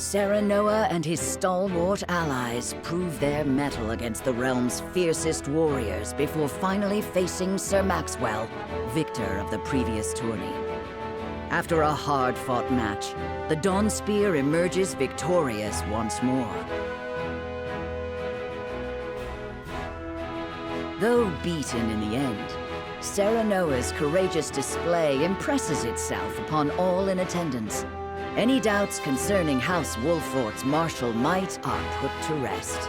Serenoa and his stalwart allies prove their mettle against the realm's fiercest warriors before finally facing Sir Maxwell, victor of the previous tourney. After a hard-fought match, the Dawn Spear emerges victorious once more. Though beaten in the end, Serenoa's courageous display impresses itself upon all in attendance. Any doubts concerning House Wolfhort's martial might are put to rest.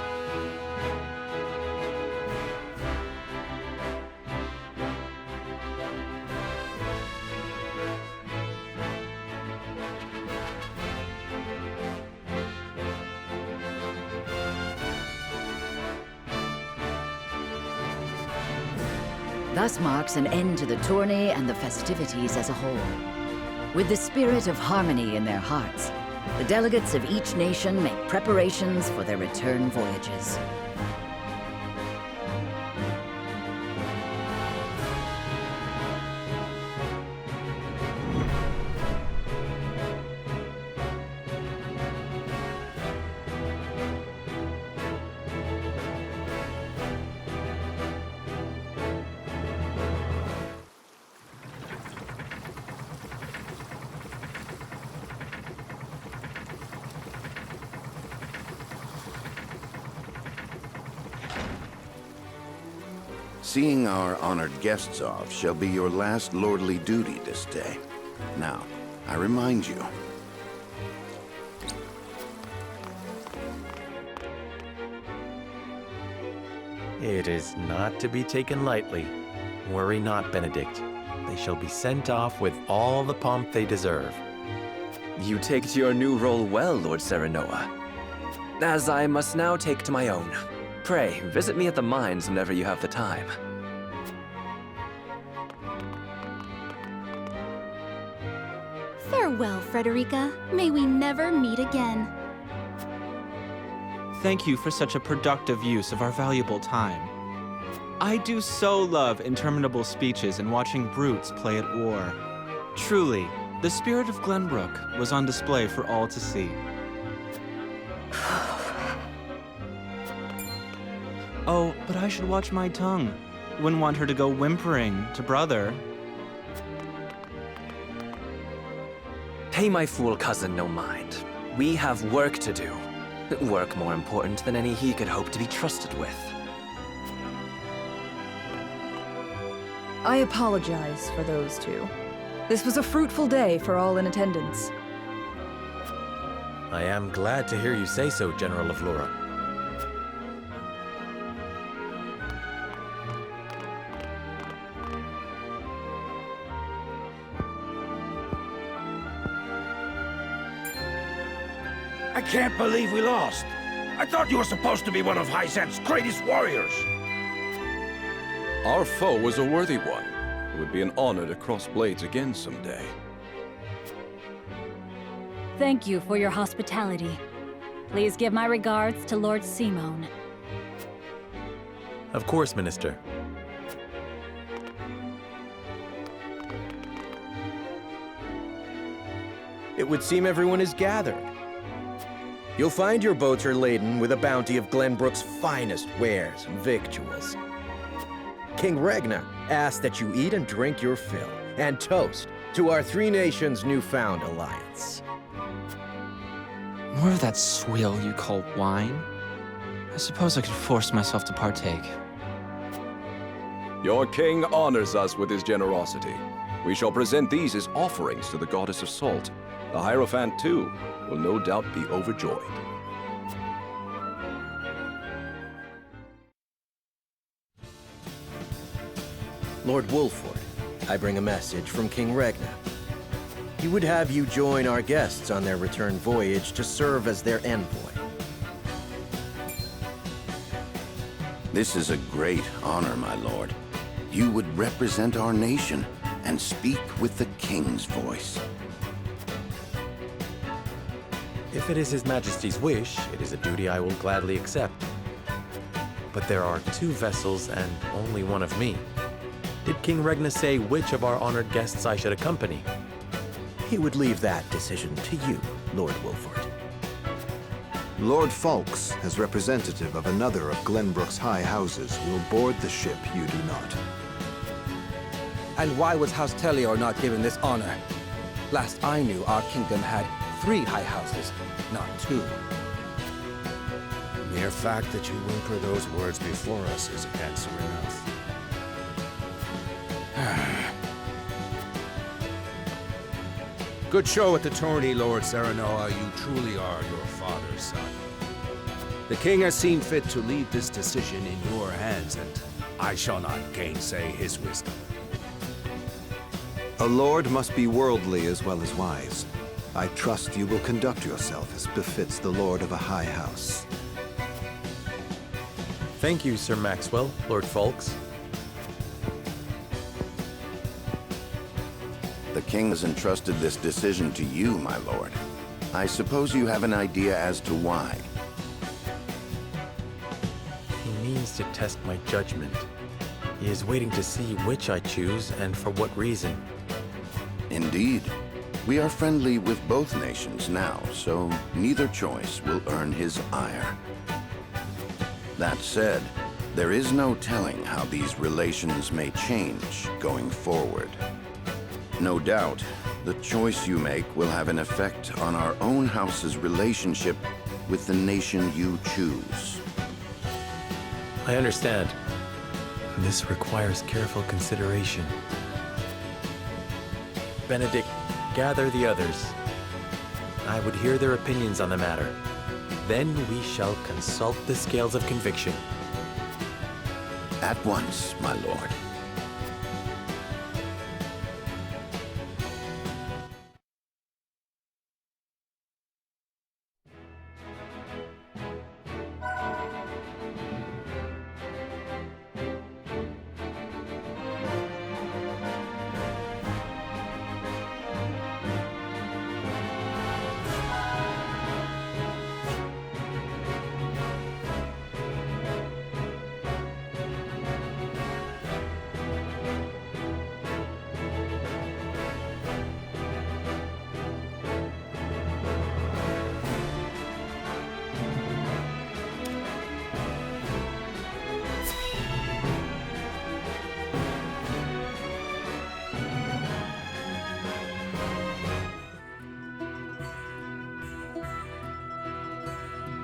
Thus marks an end to the tourney and the festivities as a whole. With the spirit of harmony in their hearts, the delegates of each nation make preparations for their return voyages. Seeing our honored guests off shall be your last lordly duty this day. Now, I remind you. It is not to be taken lightly. Worry not, Benedict. They shall be sent off with all the pomp they deserve. You take to your new role well, Lord Serenoa. As I must now take to my own. Pray, visit me at the mines whenever you have the time. Farewell, Frederica. May we never meet again. Thank you for such a productive use of our valuable time. I do so love interminable speeches and watching brutes play at war. Truly, the spirit of Glenbrook was on display for all to see. Oh, but I should watch my tongue. Wouldn't want her to go whimpering to brother. Pay my fool cousin no mind. We have work to do. Work more important than any he could hope to be trusted with. I apologize for those two. This was a fruitful day for all in attendance. I am glad to hear you say so, General of Lura. I can't believe we lost. I thought you were supposed to be one of Hyzant's greatest warriors. Our foe was a worthy one. It would be an honor to cross blades again someday. Thank you for your hospitality. Please give my regards to Lord Simone. Of course, Minister. It would seem everyone is gathered. You'll find your boats are laden with a bounty of Glenbrook's finest wares and victuals. King Regna asks that you eat and drink your fill, and toast to our three nations' newfound alliance. More of that swill you call wine? I suppose I could force myself to partake. Your king honors us with his generosity. We shall present these as offerings to the goddess of salt. The Hierophant, too, will no doubt be overjoyed. Lord Wolfhort, I bring a message from King Regna. He would have you join our guests on their return voyage to serve as their envoy. This is a great honor, my lord. You would represent our nation and speak with the king's voice. If it is His Majesty's wish, it is a duty I will gladly accept. But there are 2 vessels and only one of me. Did King Regna say which of our honored guests I should accompany? He would leave that decision to you, Lord Wolfhort. Lord Falks, as representative of another of Glenbrook's high houses, will board the ship you do not. And why was House Tellior not given this honor? Last I knew, our kingdom had 3 high houses, not 2. The mere fact that you whimper those words before us is answer enough. Good show at the tourney, Lord Serenoa. You truly are your father's son. The king has seen fit to leave this decision in your hands, and I shall not gainsay his wisdom. A lord must be worldly as well as wise. I trust you will conduct yourself as befits the lord of a high house. Thank you, Sir Maxwell, Lord Falks. The king has entrusted this decision to you, my lord. I suppose you have an idea as to why. He means to test my judgment. He is waiting to see which I choose and for what reason. Indeed. We are friendly with both nations now, so neither choice will earn his ire. That said, there is no telling how these relations may change going forward. No doubt, the choice you make will have an effect on our own house's relationship with the nation you choose. I understand. This requires careful consideration. Benedict, gather the others. I would hear their opinions on the matter. Then we shall consult the scales of conviction. At once, my lord.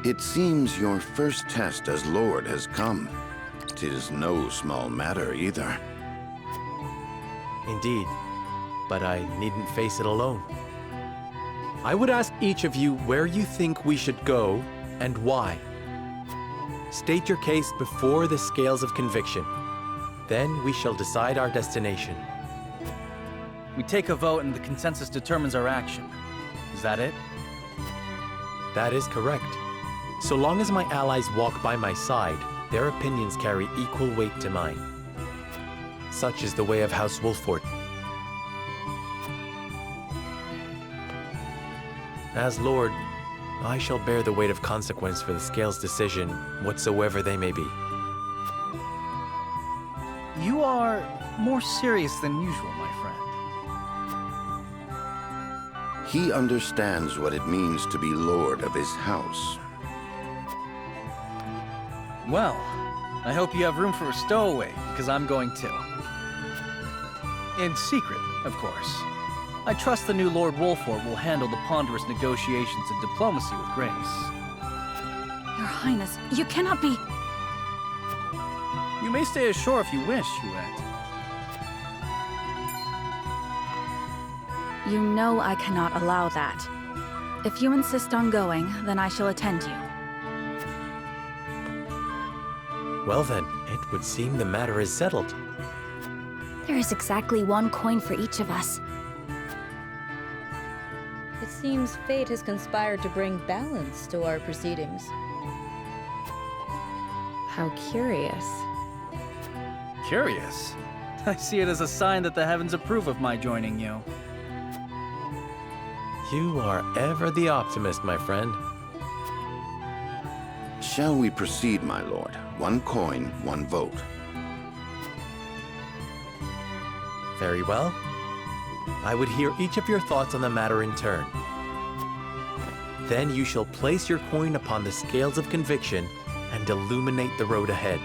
It seems your first test as Lord has come. 'Tis no small matter either. Indeed, but I needn't face it alone. I would ask each of you where you think we should go and why. State your case before the scales of conviction. Then we shall decide our destination. We take a vote and the consensus determines our action. Is that it? That is correct. So long as my allies walk by my side, their opinions carry equal weight to mine. Such is the way of House Wolfhort. As Lord, I shall bear the weight of consequence for the Scales' decision, whatsoever they may be. You are more serious than usual, my friend. He understands what it means to be Lord of his house. Well, I hope you have room for a stowaway, because I'm going too. In secret, of course. I trust the new Lord Wolfhort will handle the ponderous negotiations and diplomacy with grace. Your Highness, you cannot be... You may stay ashore if you wish, Huette. You know I cannot allow that. If you insist on going, then I shall attend you. Well then, it would seem the matter is settled. There is exactly 1 coin for each of us. It seems fate has conspired to bring balance to our proceedings. How curious. Curious? I see it as a sign that the heavens approve of my joining you. You are ever the optimist, my friend. Shall we proceed, my lord? 1 coin, 1 vote. Very well. I would hear each of your thoughts on the matter in turn. Then you shall place your coin upon the scales of conviction and illuminate the road ahead.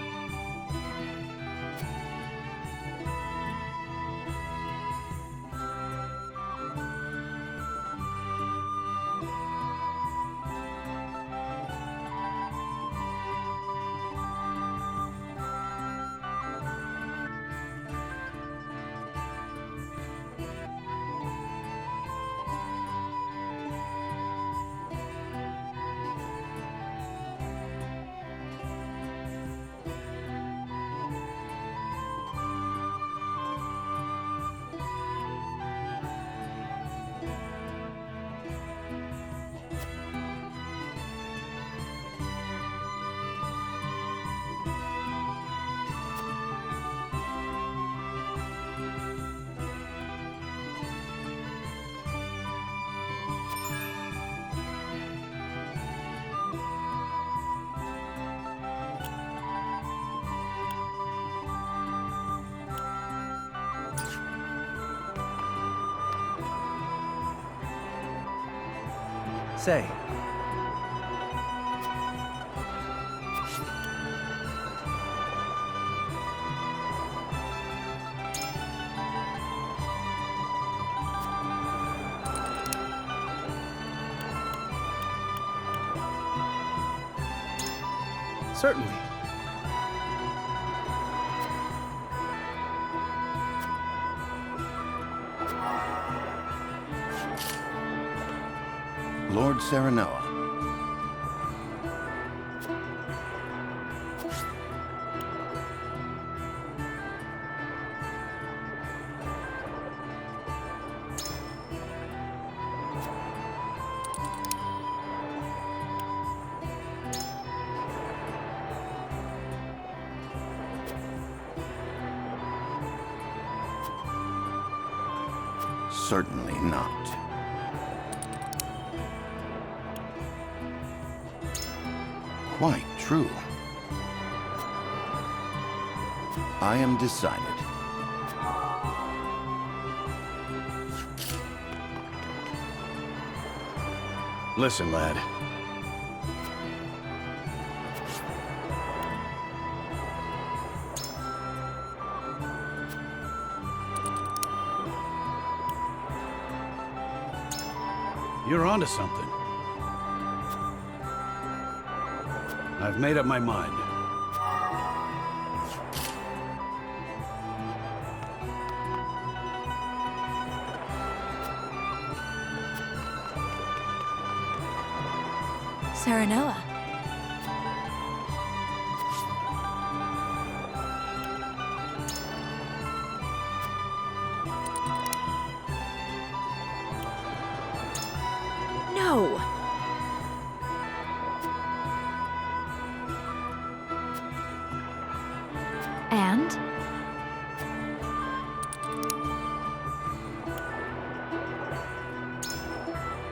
Say. Certainly. Lord Serenoa. Certainly not. Quite true. I am decided. Listen, lad. You're onto something. I've made up my mind. Serenoa. No. And?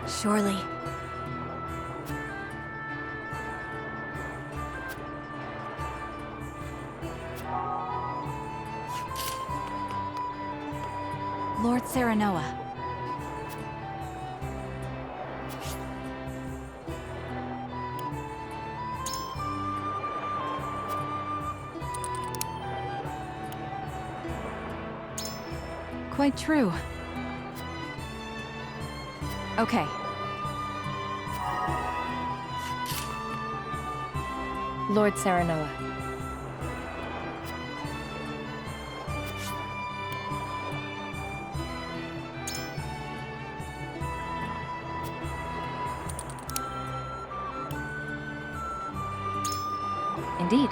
Surely. Lord Serenoa. Quite true. Okay. Lord Serenoa. Indeed.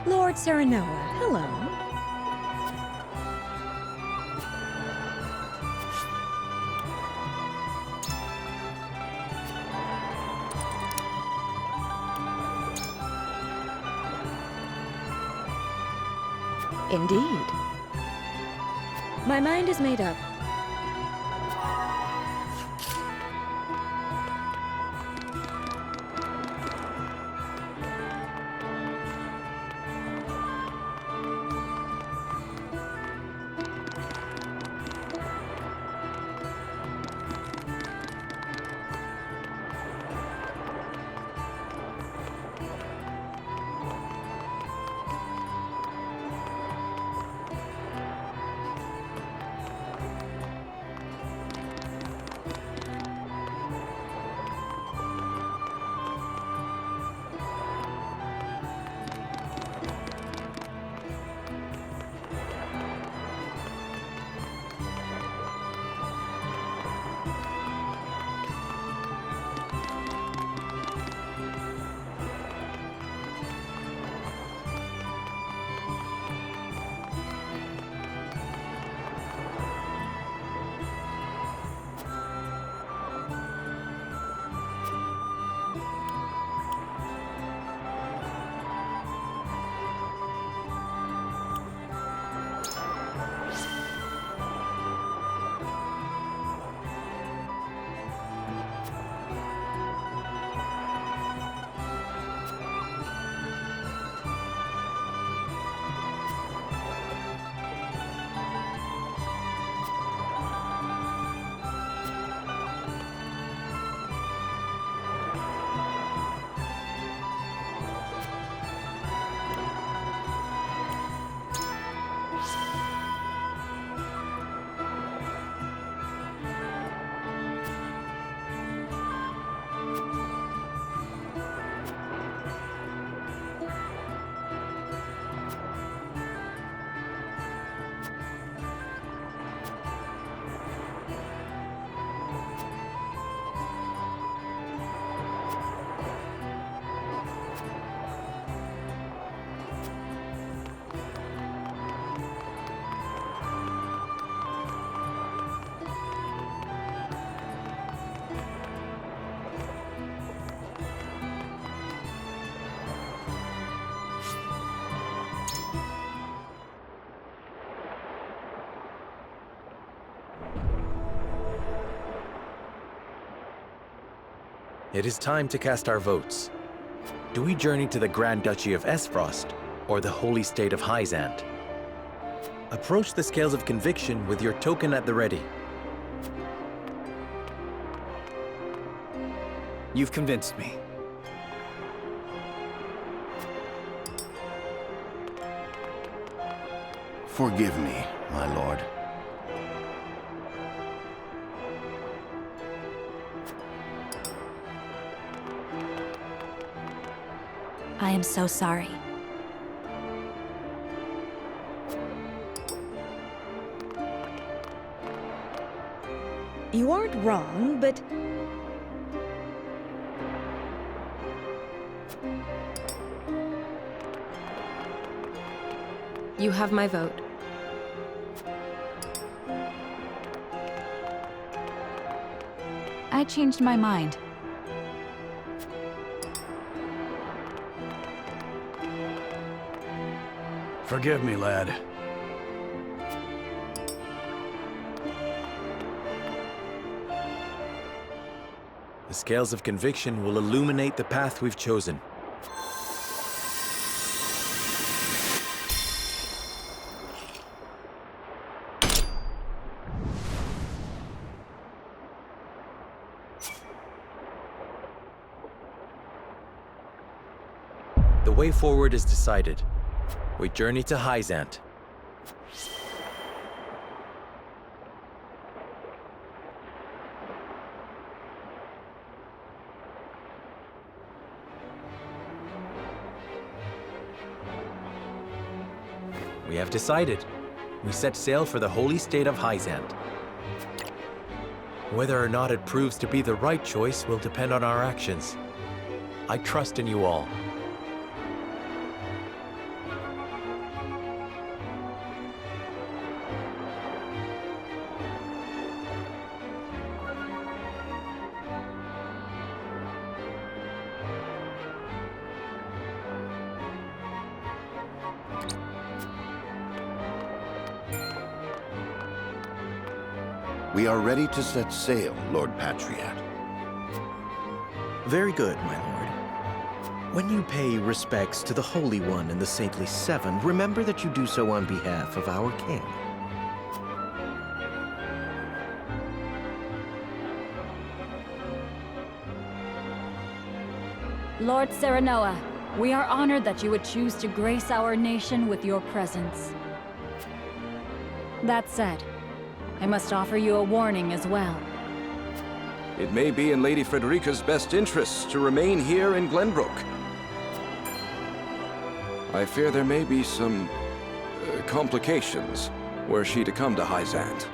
Lord Serenoa, hello. Indeed. My mind is made up. It is time to cast our votes. Do we journey to the Grand Duchy of Esfrost, or the Holy State of Hyzant? Approach the scales of conviction with your token at the ready. You've convinced me. Forgive me, my lord. I am so sorry. You aren't wrong, but... You have my vote. I changed my mind. Forgive me, lad. The scales of conviction will illuminate the path we've chosen. The way forward is decided. We journey to Hyzant. We have decided. We set sail for the holy state of Hyzant. Whether or not it proves to be the right choice will depend on our actions. I trust in you all. We are ready to set sail, Lord Patriot. Very good, my lord. When you pay respects to the Holy One and the Saintly Seven, remember that you do so on behalf of our king. Lord Serenoa, we are honored that you would choose to grace our nation with your presence. That said, I must offer you a warning as well. It may be in Lady Frederica's best interests to remain here in Glenbrook. I fear there may be some complications were she to come to Hyzant.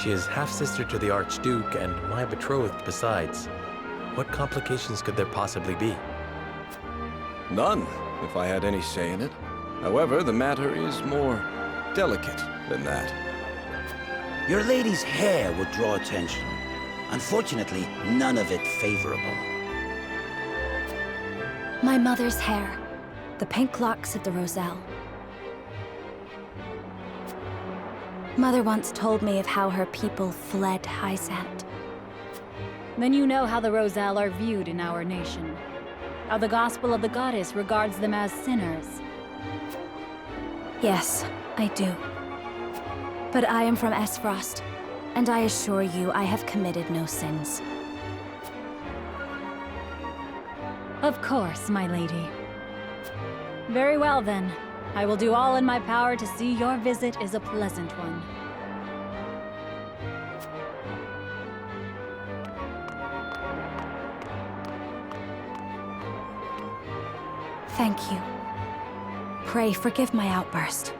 She is half-sister to the Archduke and my betrothed besides. What complications could there possibly be? None, if I had any say in it. However, the matter is more delicate than that. Your lady's hair would draw attention. Unfortunately, none of it favorable. My mother's hair. The pink locks of the Roselle. Mother once told me of how her people fled Hyzant. Then you know how the Roselle are viewed in our nation. How the gospel of the goddess regards them as sinners. Yes, I do. But I am from Esfrost, and I assure you I have committed no sins. Of course, my lady. Very well then. I will do all in my power to see your visit is a pleasant one. Thank you. Pray forgive my outburst.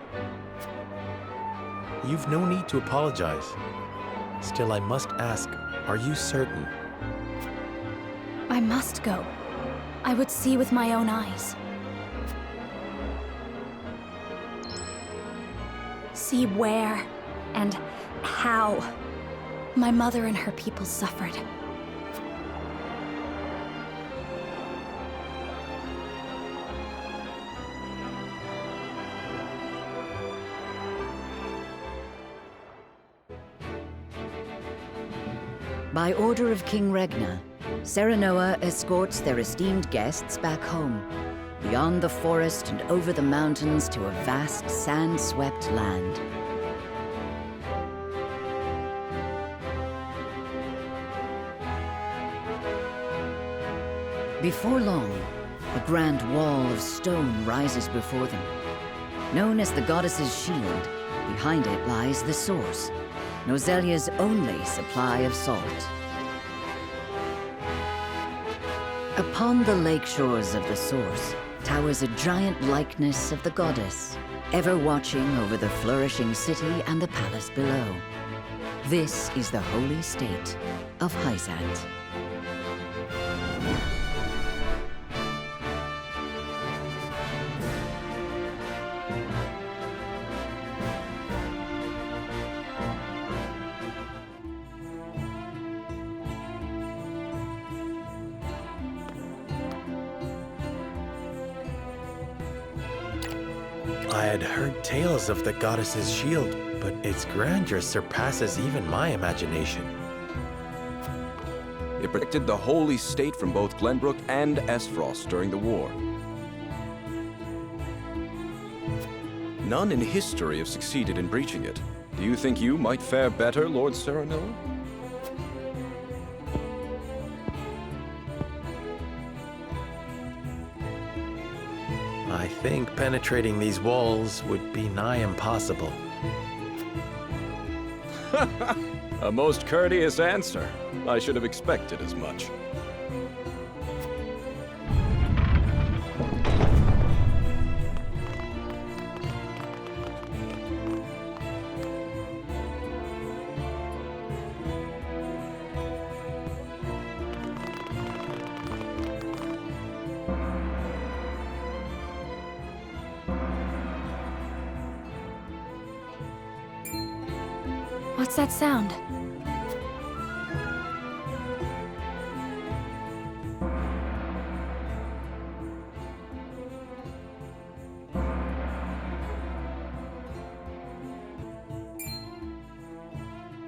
You've no need to apologize. Still, I must ask, are you certain? I must go. I would see with my own eyes. See where and how my mother and her people suffered. By order of King Regna, Serenoa escorts their esteemed guests back home, beyond the forest and over the mountains to a vast sand-swept land. Before long, a grand wall of stone rises before them. Known as the goddess's shield, behind it lies the source, Nozelia's only supply of salt. Upon the lake shores of the source towers a giant likeness of the goddess, ever watching over the flourishing city and the palace below. This is the holy state of Hyzant. I had heard tales of the goddess's shield, but its grandeur surpasses even my imagination. It protected the holy state from both Glenbrook and Esfrost during the war. None in history have succeeded in breaching it. Do you think you might fare better, Lord Serenoa? I think penetrating these walls would be nigh impossible. A most courteous answer. I should have expected as much. What's that sound?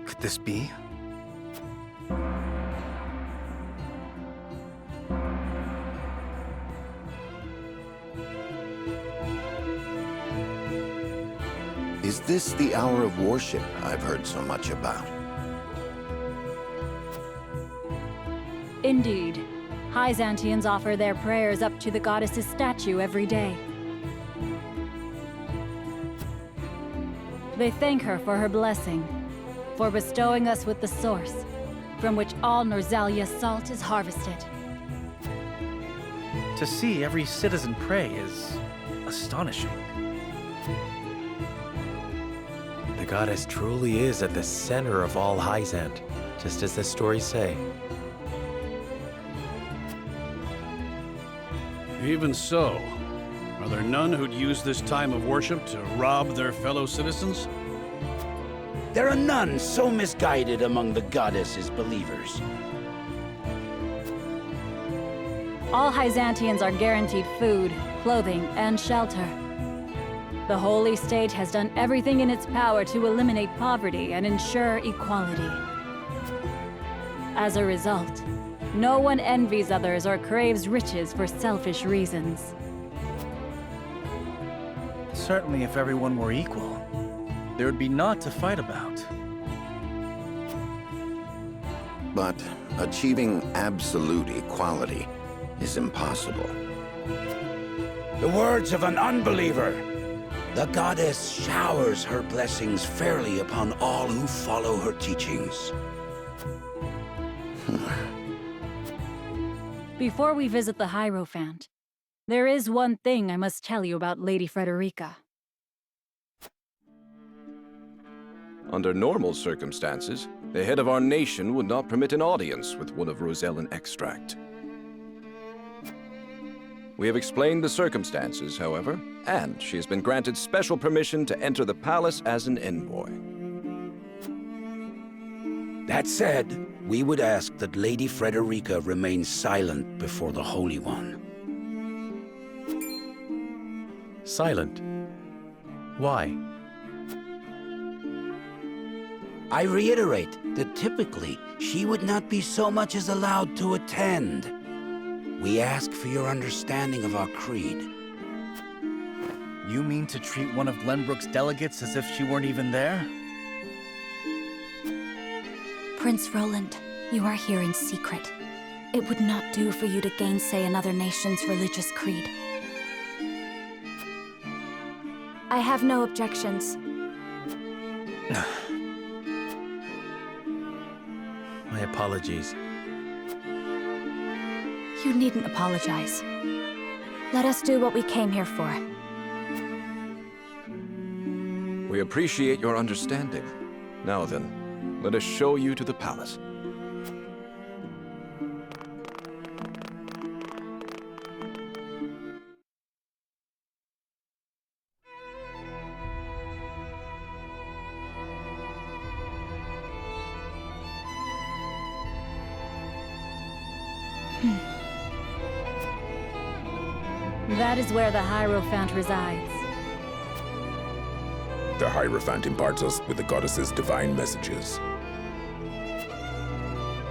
Could this be? Is this the hour of worship I've heard so much about? Indeed. Hyzantians offer their prayers up to the goddess's statue every day. They thank her for her blessing, for bestowing us with the source, from which all Norzalia's salt is harvested. To see every citizen pray is astonishing. The goddess truly is at the center of all Hyzant, just as the stories say. Even so, are there none who'd use this time of worship to rob their fellow citizens? There are none so misguided among the goddess's believers. All Hyzantians are guaranteed food, clothing, and shelter. The holy state has done everything in its power to eliminate poverty and ensure equality. As a result, no one envies others or craves riches for selfish reasons. Certainly, if everyone were equal, there would be naught to fight about. But achieving absolute equality is impossible. The words of an unbeliever. The goddess showers her blessings fairly upon all who follow her teachings. Before we visit the Hierophant, there is one thing I must tell you about Lady Frederica. Under normal circumstances, the head of our nation would not permit an audience with one of Rosellan extract. We have explained the circumstances, however, and she has been granted special permission to enter the palace as an envoy. That said, we would ask that Lady Frederica remain silent before the Holy One. Silent? Why? I reiterate that typically she would not be so much as allowed to attend. We ask for your understanding of our creed. You mean to treat one of Glenbrook's delegates as if she weren't even there? Prince Roland, you are here in secret. It would not do for you to gainsay another nation's religious creed. I have no objections. My apologies. You needn't apologize. Let us do what we came here for. We appreciate your understanding. Now then, let us show you to the palace. That is where the Hierophant resides. The Hierophant imparts us with the goddess's divine messages.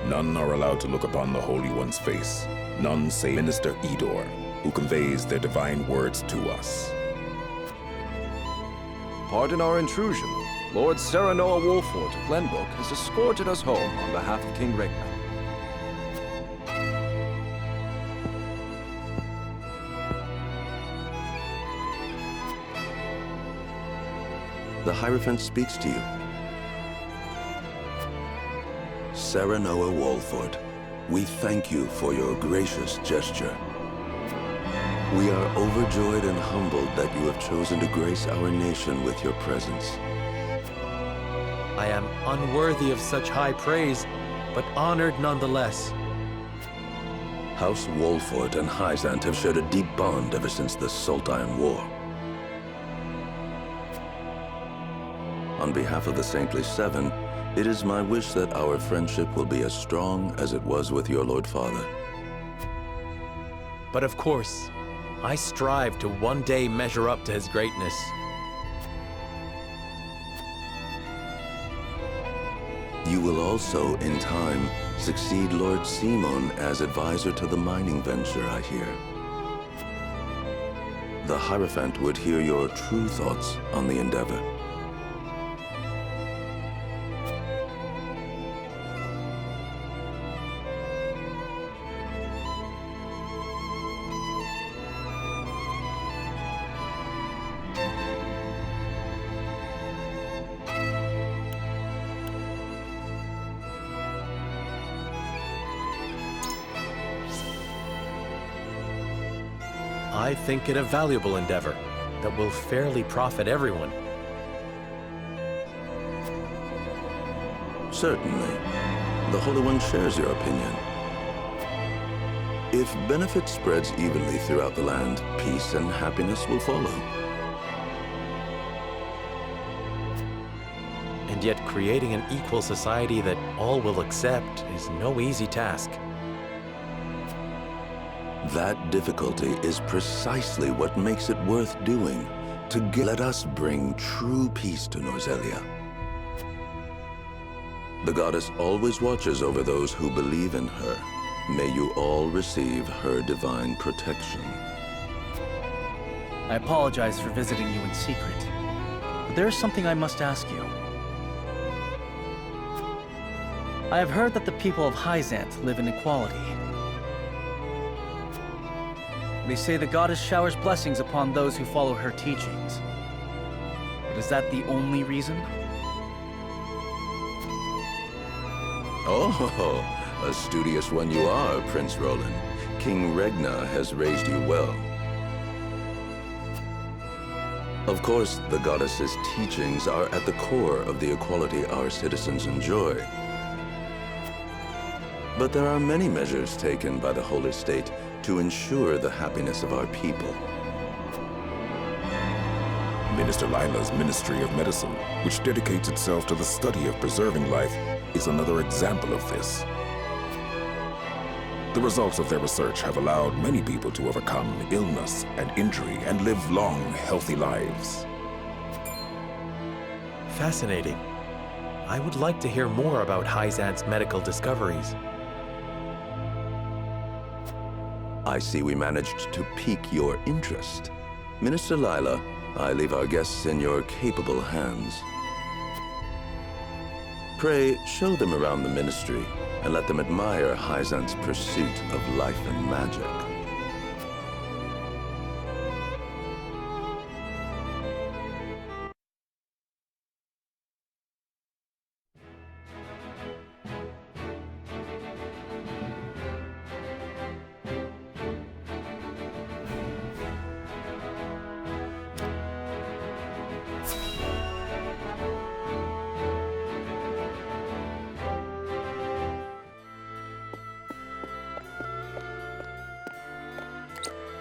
None are allowed to look upon the Holy One's face. None save Minister Edor, who conveys their divine words to us. Pardon our intrusion. Lord Serenoa Wolfhort of Glenbrook has escorted us home on behalf of King Regna. The Hierophant speaks to you. Serenoa Wolfhort, we thank you for your gracious gesture. We are overjoyed and humbled that you have chosen to grace our nation with your presence. I am unworthy of such high praise, but honored nonetheless. House Wolfhort and Hyzant have shared a deep bond ever since the Sultan War. On behalf of the Saintly Seven, it is my wish that our friendship will be as strong as it was with your Lord Father. But of course, I strive to one day measure up to his greatness. You will also, in time, succeed Lord Simon as advisor to the mining venture, I hear. The Hierophant would hear your true thoughts on the endeavor. I think it a valuable endeavor that will fairly profit everyone. Certainly. The Holy One shares your opinion. If benefit spreads evenly throughout the land, peace and happiness will follow. And yet creating an equal society that all will accept is no easy task. That difficulty is precisely what makes it worth doing. Let us bring true peace to Norzelia. The goddess always watches over those who believe in her. May you all receive her divine protection. I apologize for visiting you in secret, but there is something I must ask you. I have heard that the people of Hyzant live in equality. They say the goddess showers blessings upon those who follow her teachings. But is that the only reason? Oh, a studious one you are, Prince Roland. King Regna has raised you well. Of course, the goddess's teachings are at the core of the equality our citizens enjoy. But there are many measures taken by the Holy State to ensure the happiness of our people. Minister Lila's Ministry of Medicine, which dedicates itself to the study of preserving life, is another example of this. The results of their research have allowed many people to overcome illness and injury and live long, healthy lives. Fascinating. I would like to hear more about Hyzant's medical discoveries. I see we managed to pique your interest. Minister Lila, I leave our guests in your capable hands. Pray, show them around the ministry, and let them admire Hyzant's pursuit of life and magic.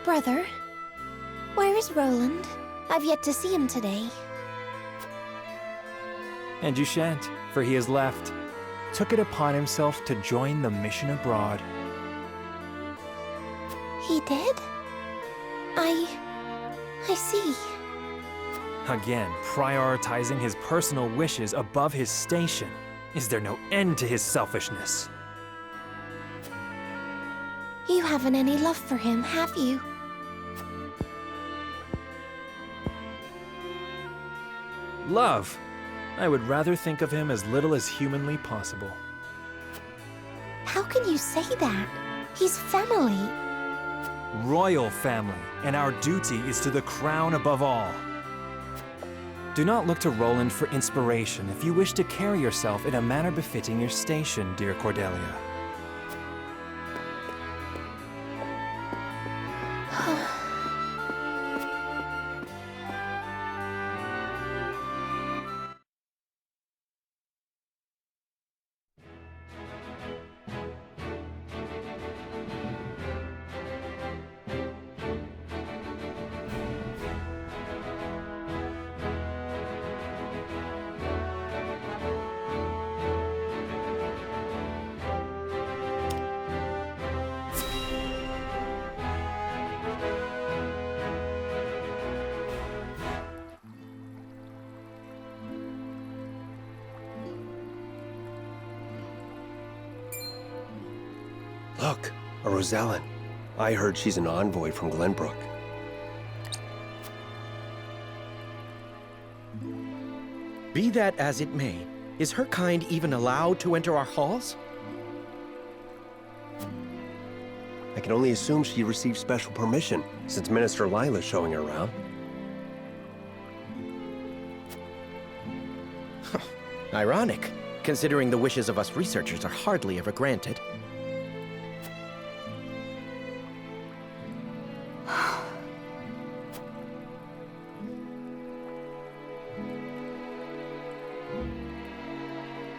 Brother, where is Roland? I've yet to see him today. And you shan't, for he has left. Took it upon himself to join the mission abroad. He did? I see. Again, prioritizing his personal wishes above his station. Is there no end to his selfishness? You haven't any love for him, have you? Love. I would rather think of him as little as humanly possible. How can you say that? He's family. Royal family, and our duty is to the crown above all. Do not look to Roland for inspiration if you wish to carry yourself in a manner befitting your station, dear Cordelia. Look, a Rosellan. I heard she's an envoy from Glenbrook. Be that as it may, is her kind even allowed to enter our halls? I can only assume she received special permission, since Minister Lila's showing her around. Ironic, considering the wishes of us researchers are hardly ever granted.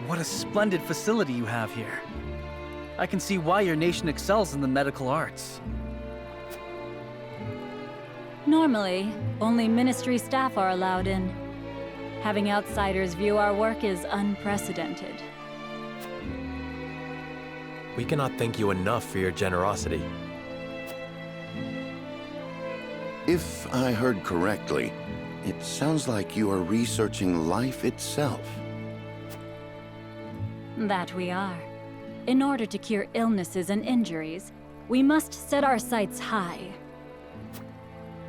What a splendid facility you have here. I can see why your nation excels in the medical arts. Normally, only ministry staff are allowed in. Having outsiders view our work is unprecedented. We cannot thank you enough for your generosity. If I heard correctly, it sounds like you are researching life itself. That we are. In order to cure illnesses and injuries, we must set our sights high.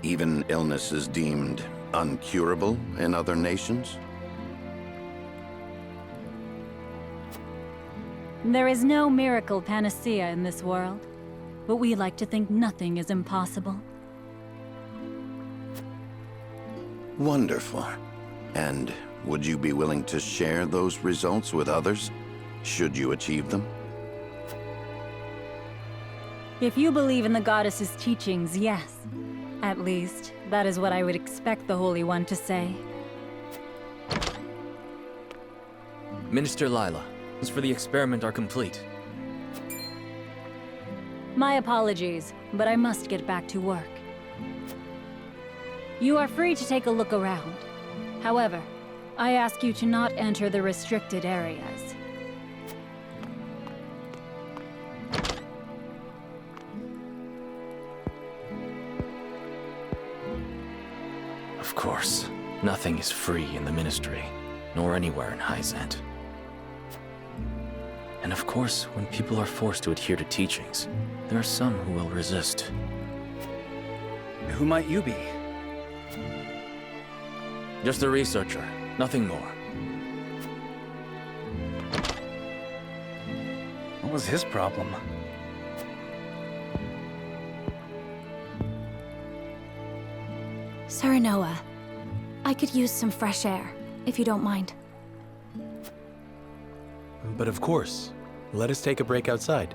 Even illnesses deemed uncurable in other nations? There is no miracle panacea in this world, but we like to think nothing is impossible. Wonderful. And would you be willing to share those results with others, should you achieve them? If you believe in the goddess's teachings, yes. At least, that is what I would expect the Holy One to say. Minister Lila, plans for the experiment are complete. My apologies, but I must get back to work. You are free to take a look around. However, I ask you to not enter the restricted areas. Of course, nothing is free in the Ministry, nor anywhere in Hyzant. And of course, when people are forced to adhere to teachings, there are some who will resist. Who might you be? Just a researcher, nothing more. What was his problem? Serenoa, I could use some fresh air, if you don't mind. But of course, let us take a break outside.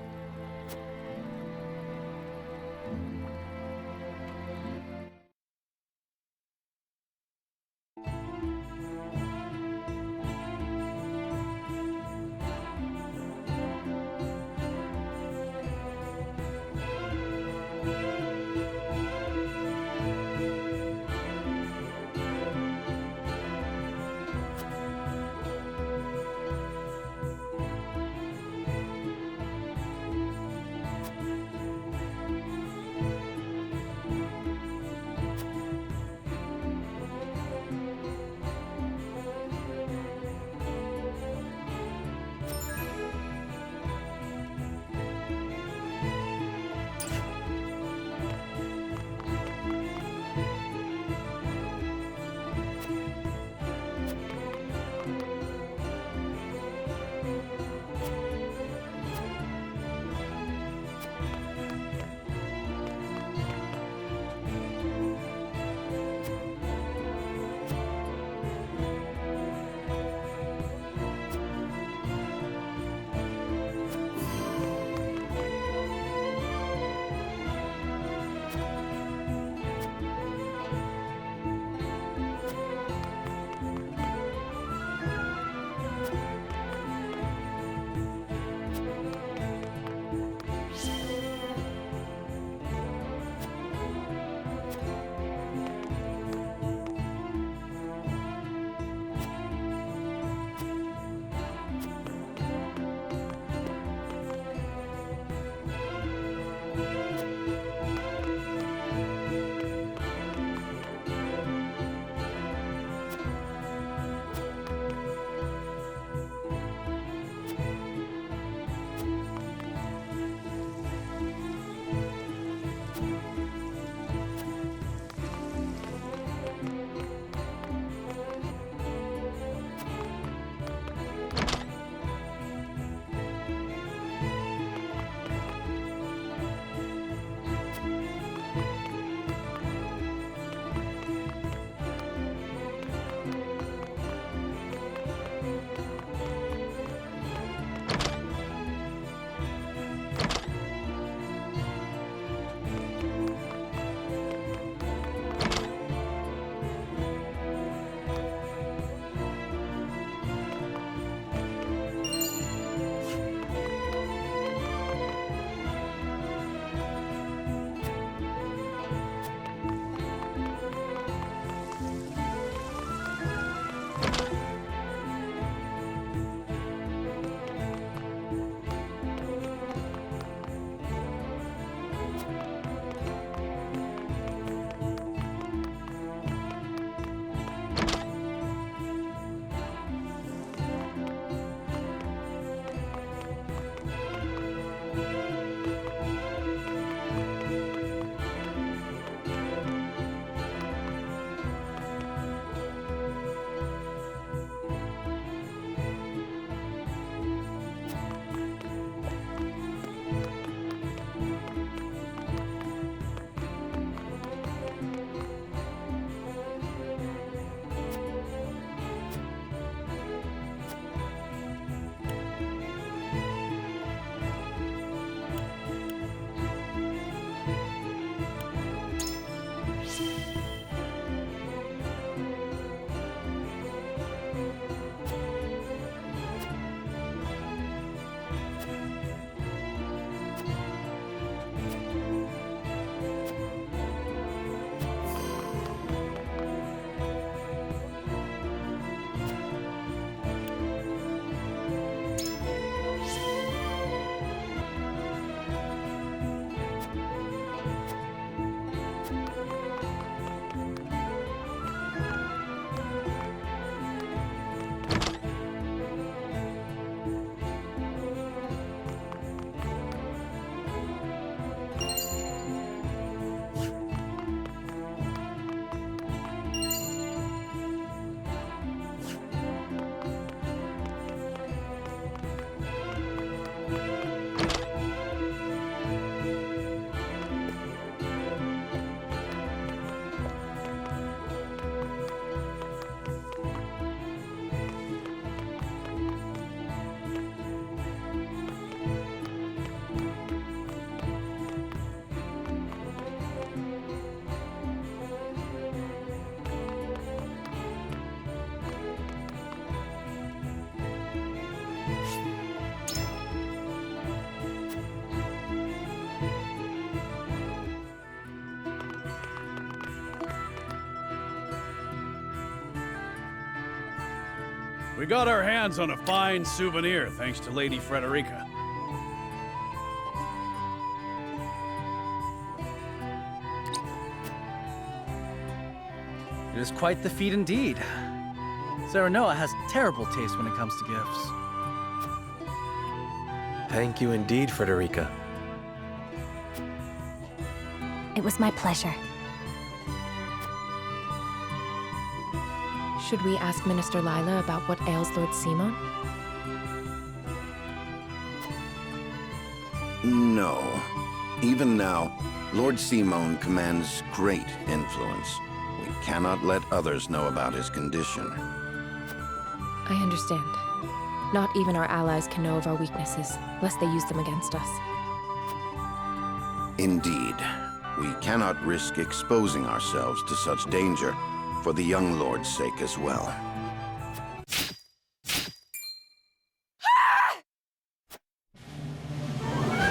We got our hands on a fine souvenir thanks to Lady Frederica. It is quite the feat indeed. Serenoa has terrible taste when it comes to gifts. Thank you indeed, Frederica. It was my pleasure. Should we ask Minister Lila about what ails Lord Simon? No. Even now, Lord Simon commands great influence. We cannot let others know about his condition. I understand. Not even our allies can know of our weaknesses, lest they use them against us. Indeed. We cannot risk exposing ourselves to such danger for the young lord's sake as well.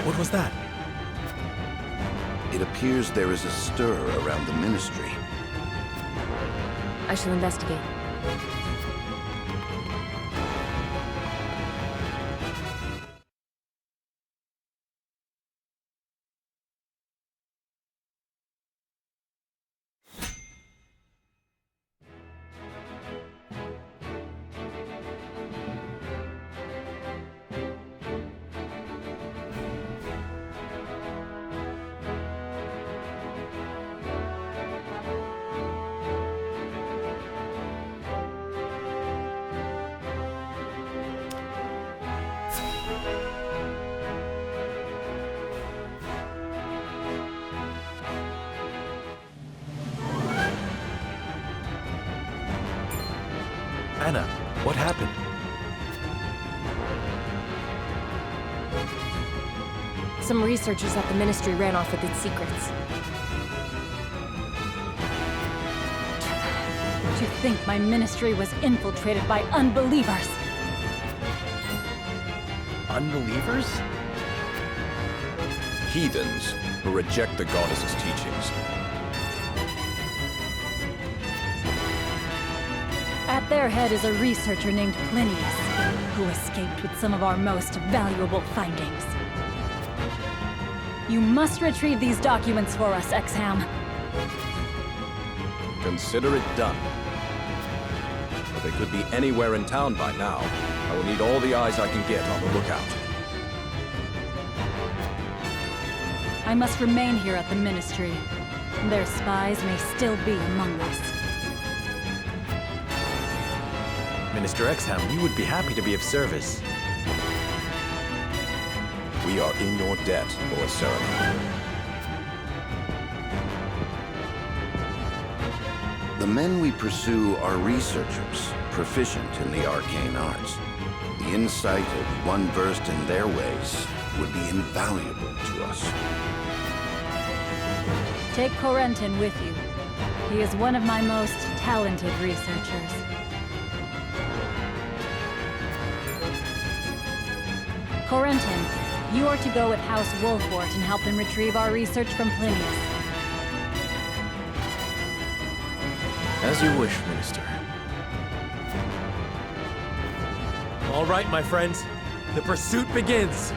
What was that? It appears there is a stir around the ministry. I shall investigate. Anna, what happened? Some researchers at the Ministry ran off with its secrets. To think my ministry was infiltrated by unbelievers! Unbelievers? Heathens who reject the goddess's teachings. At their head is a researcher named Plinius, who escaped with some of our most valuable findings. You must retrieve these documents for us, Exham. Consider it done. But they could be anywhere in town by now. I will need all the eyes I can get on the lookout. I must remain here at the Ministry. Their spies may still be among us. Minister Exham, we would be happy to be of service. We are in your debt, Lord Serenoa. The men we pursue are researchers, proficient in the arcane arts. The insight of one versed in their ways would be invaluable to us. Take Corentin with you. He is one of my most talented researchers. Corentin, you are to go with House Wolfhort and help them retrieve our research from Plinius. As you wish, Minister. All right, my friends. The pursuit begins!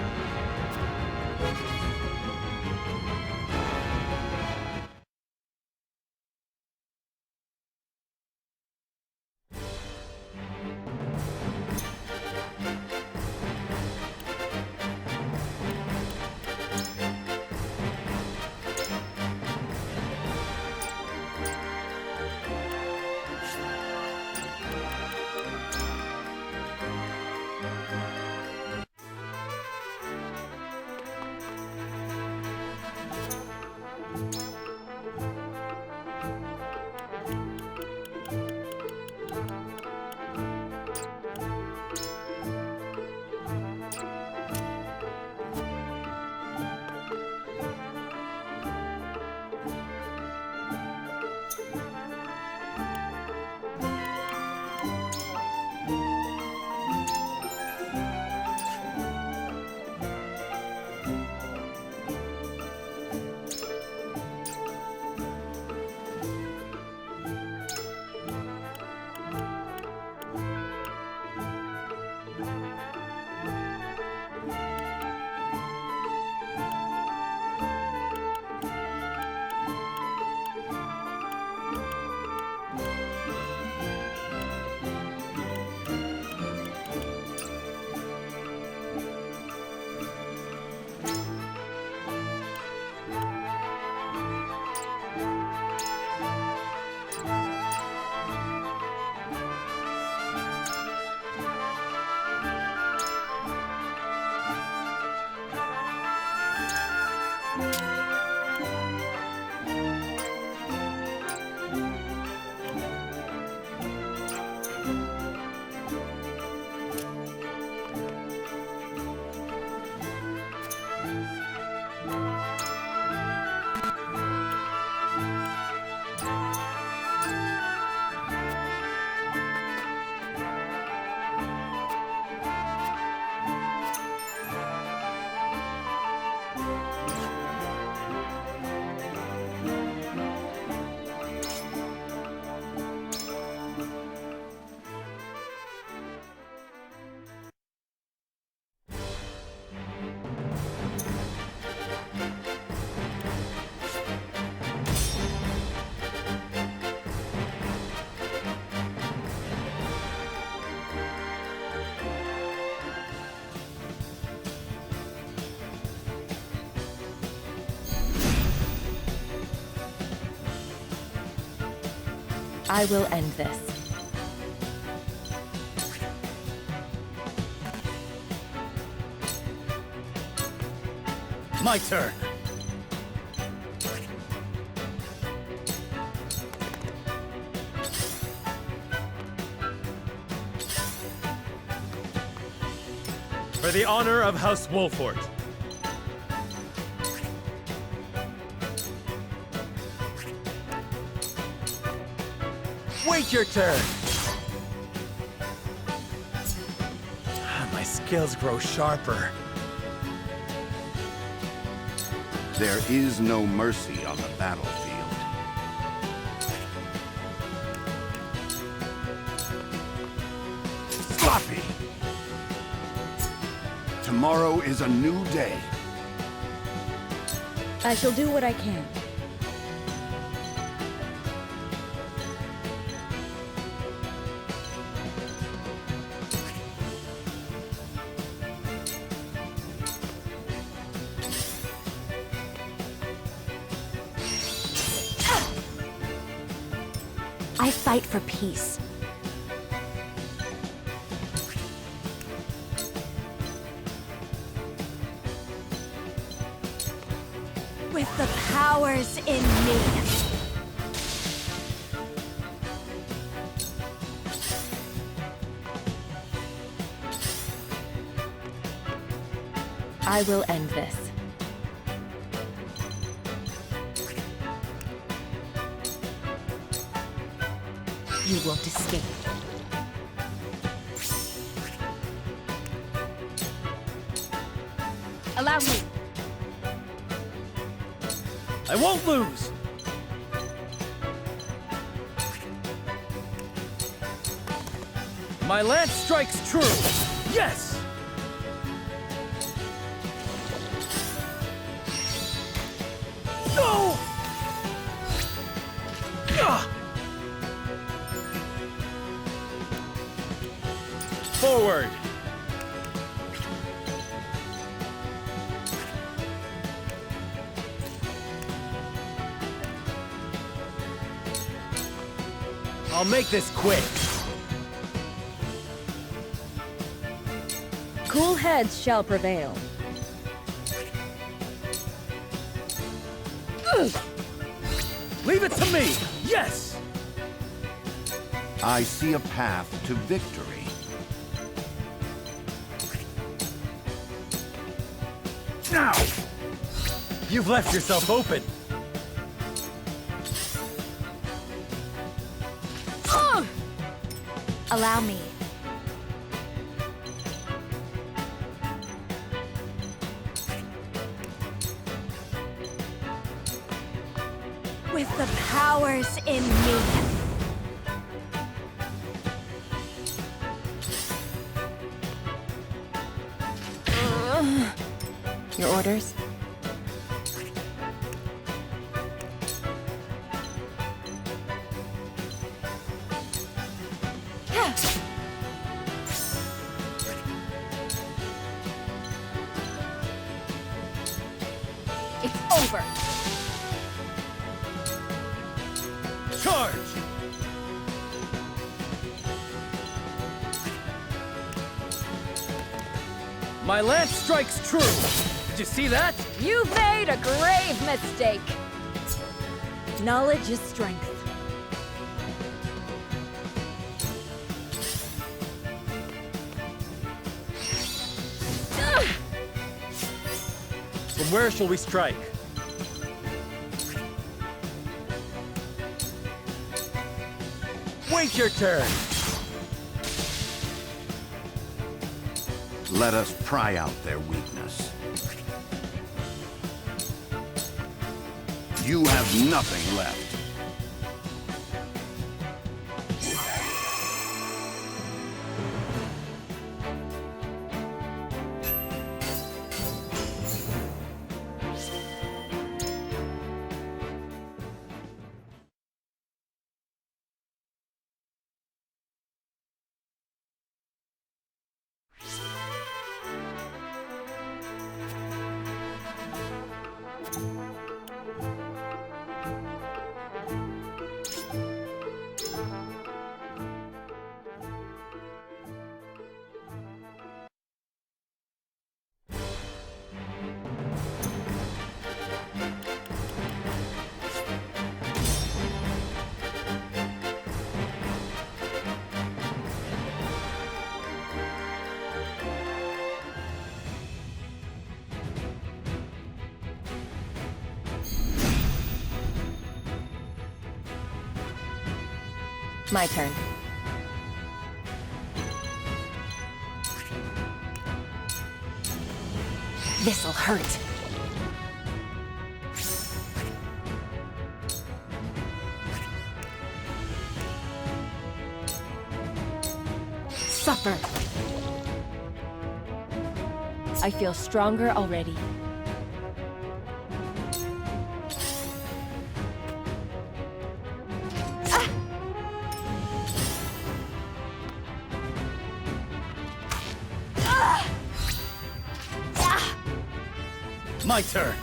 I will end this. My turn. For the honor of House Wolfhort. Wait your turn! My skills grow sharper. There is no mercy on the battlefield. Sloppy! Tomorrow is a new day. I shall do what I can. I fight for peace. With the powers in me. I will end this. You won't escape. Allow me. I won't lose! My lance strikes true! Yes! No! Ah! Forward! I'll make this quick. Cool heads shall prevail. Leave it to me! Yes! I see a path to victory. Now! You've left yourself open. Allow me. With the powers in me. Your orders? It's over. Charge! My lance strikes true! Did you see that? You've made a grave mistake. Knowledge is strength. From where shall we strike? Wait your turn! Let us pry out their weakness. You have nothing left. My turn. This'll hurt. Suffer. I feel stronger already. My turn.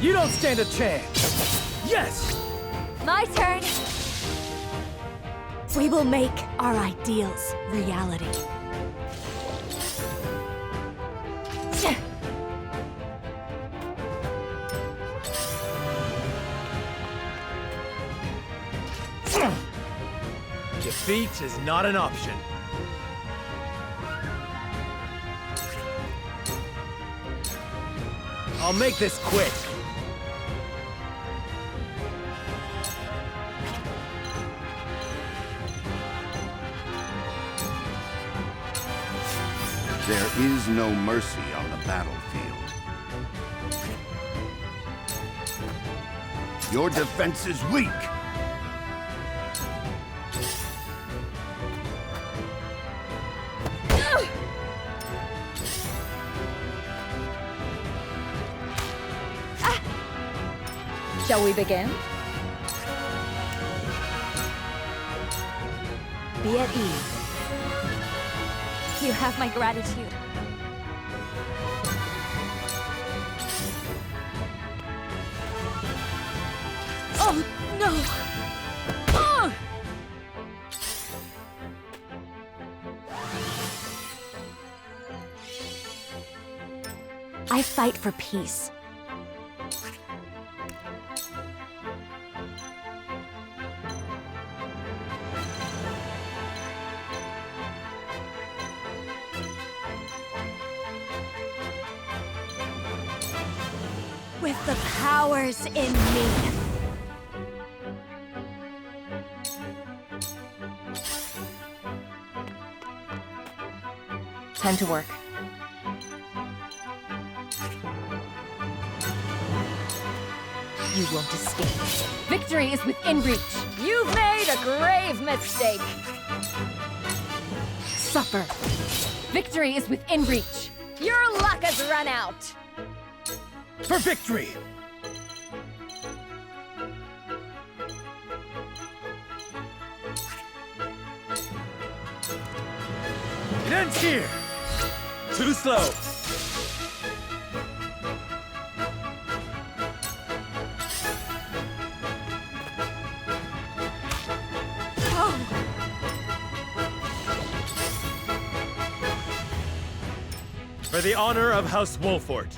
You don't stand a chance. Yes! My turn. We will make our ideals reality. Defeat is not an option. I'll make this quick. There is no mercy on the battlefield. Your defense is weak. Shall we begin? Be at ease. You have my gratitude. Oh, no! Oh! I fight for peace. With the powers in me. Time to work. You won't escape. Victory is within reach. You've made a grave mistake. Suffer. Victory is within reach. Your luck has run out. For victory! It ends here! Too slow! For the honor of House Wolfhort.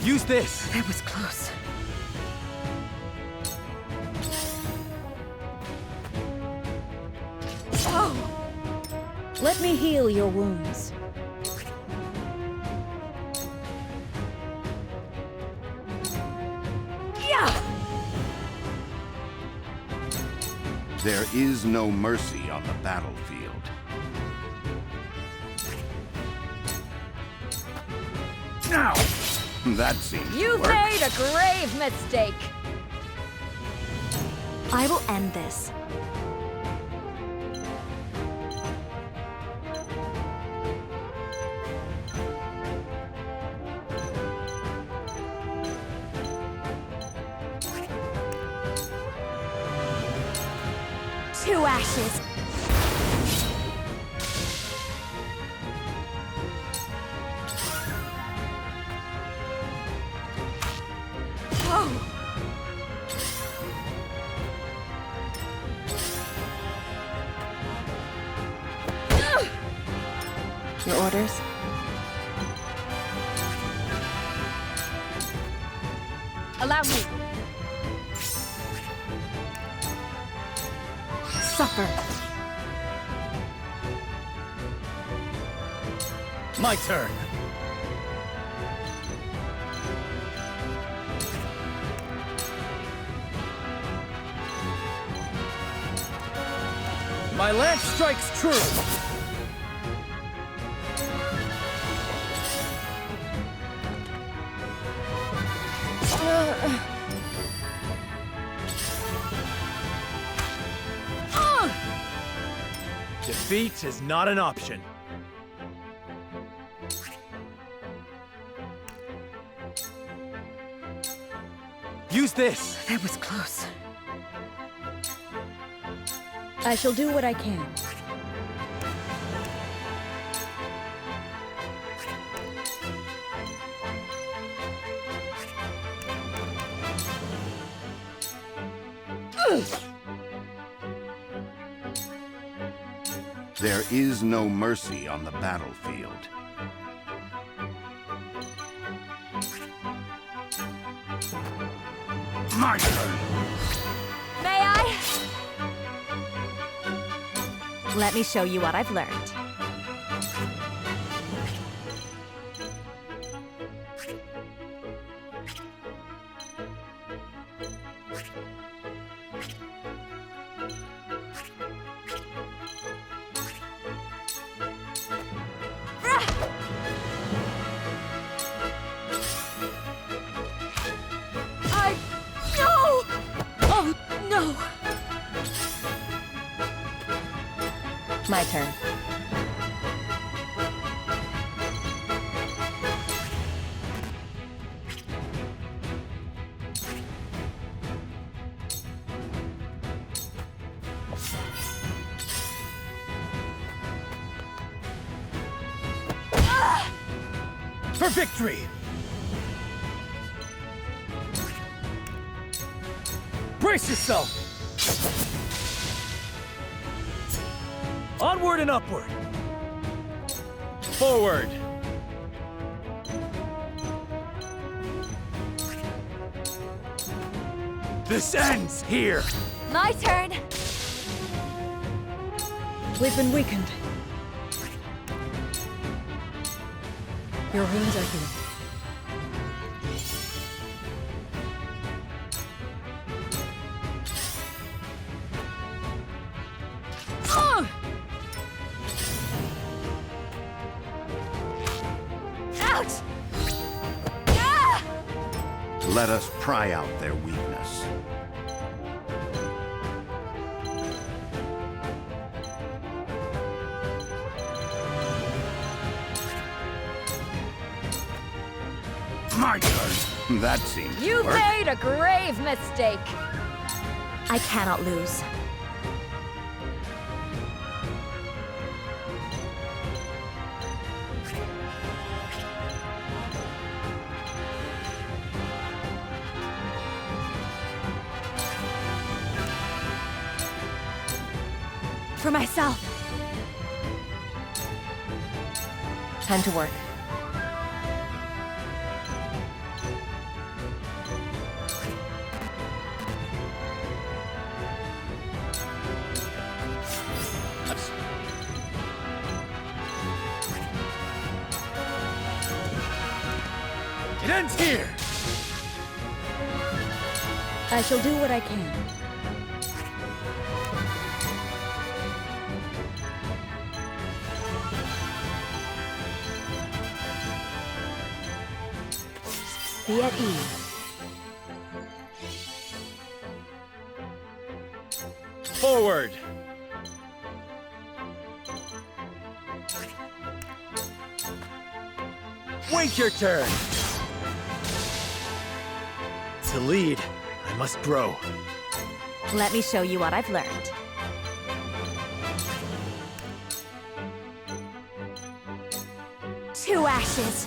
Use this! That was close. Oh! Let me heal your wounds. Yeah! There is no mercy on the battlefield. Now! That seems to You've work. made a grave mistake! I will end this. Two ashes. Oh! Your orders? Allow me. Suffer. My turn. My lance strikes true. Defeat is not an option. Use this! That was close. I shall do what I can. There is no mercy on the battlefield. My turn. May I? Let me show you what I've learned. My turn. For victory! Brace yourself! Onward and upward! Forward! This ends here! My turn! We've been weakened. Your wounds are healed. Ouch! Ah! Let us pry out their weakness. My turn. That seems to You've work. made a grave mistake. I cannot lose. for myself. Time to work. It ends here! I shall do what I can. Be at ease. Forward! Wait your turn! To lead, I must grow. Let me show you what I've learned. To ashes.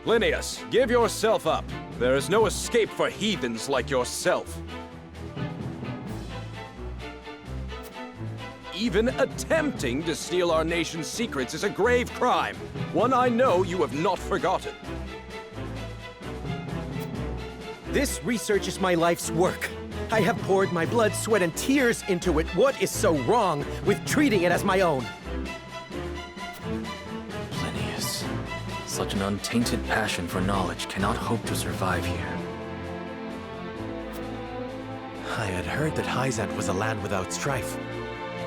Linnaeus, give yourself up. There is no escape for heathens like yourself. Even attempting to steal our nation's secrets is a grave crime. One I know you have not forgotten. This research is my life's work. I have poured my blood, sweat, and tears into it. What is so wrong with treating it as my own? Linnaeus. Such an untainted passion for knowledge cannot hope to survive here. I had heard that Hyzant was a land without strife.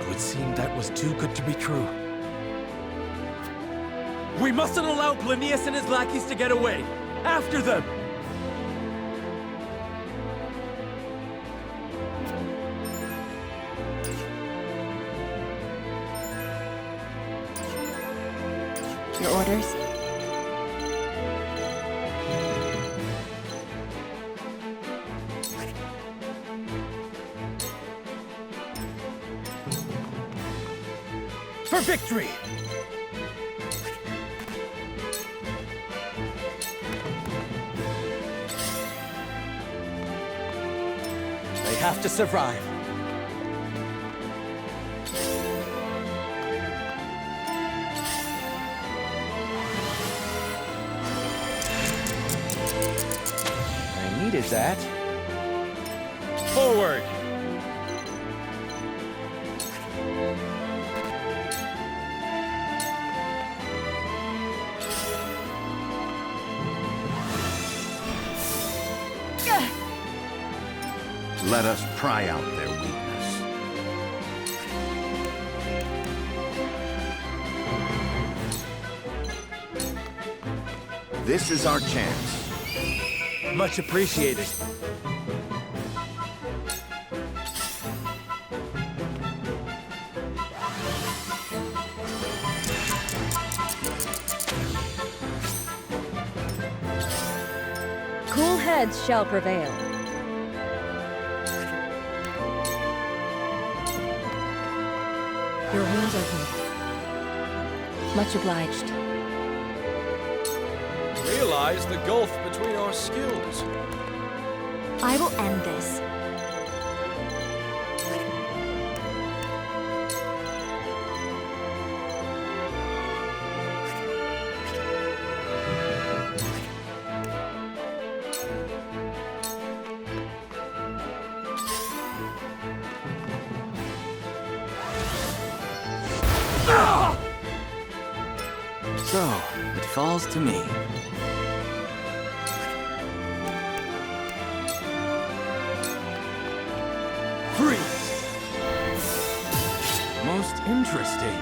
It would seem that was too good to be true. We mustn't allow Linnaeus and his lackeys to get away! After them! Your orders? For victory! They have to survive. I needed that. Forward! Let us pry out their weakness. This is our chance. Much appreciated. Cool heads shall prevail. Your wounds are healed. Much obliged. Realize the gulf between our skills. I will end this. So, it falls to me. Freeze! Most interesting.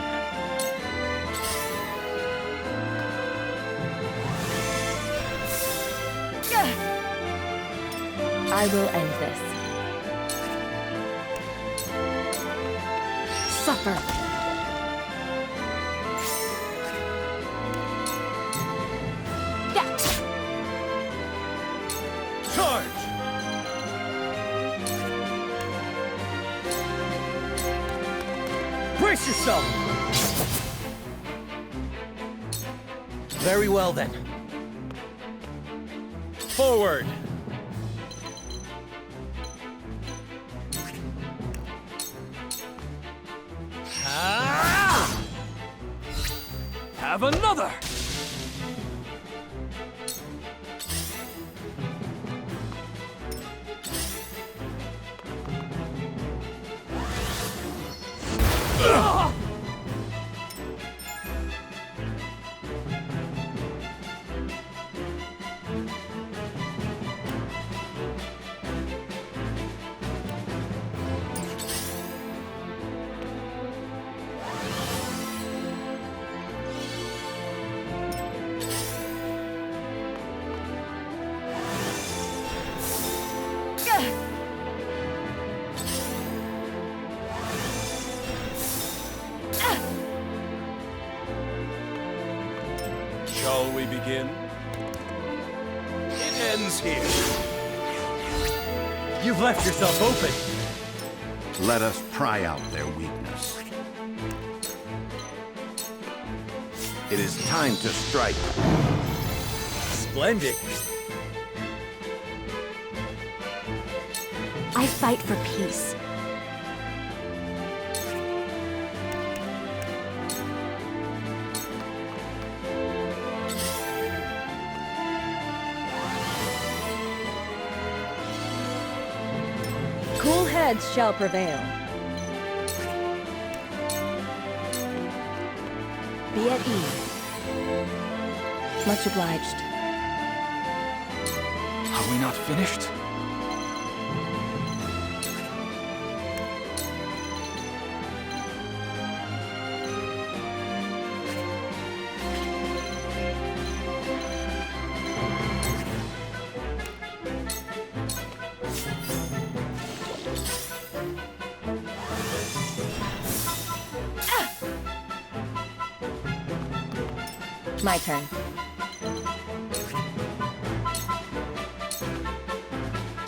I will end this. Suffer! Charge! Brace yourself! Very well then. Forward! Ah! Have another! Shall we begin? It ends here. You've left yourself open. Let us pry out their weakness. It is time to strike. Splendid. I fight for peace. Cool heads shall prevail. Be at ease. Much obliged. Are we not finished? My turn.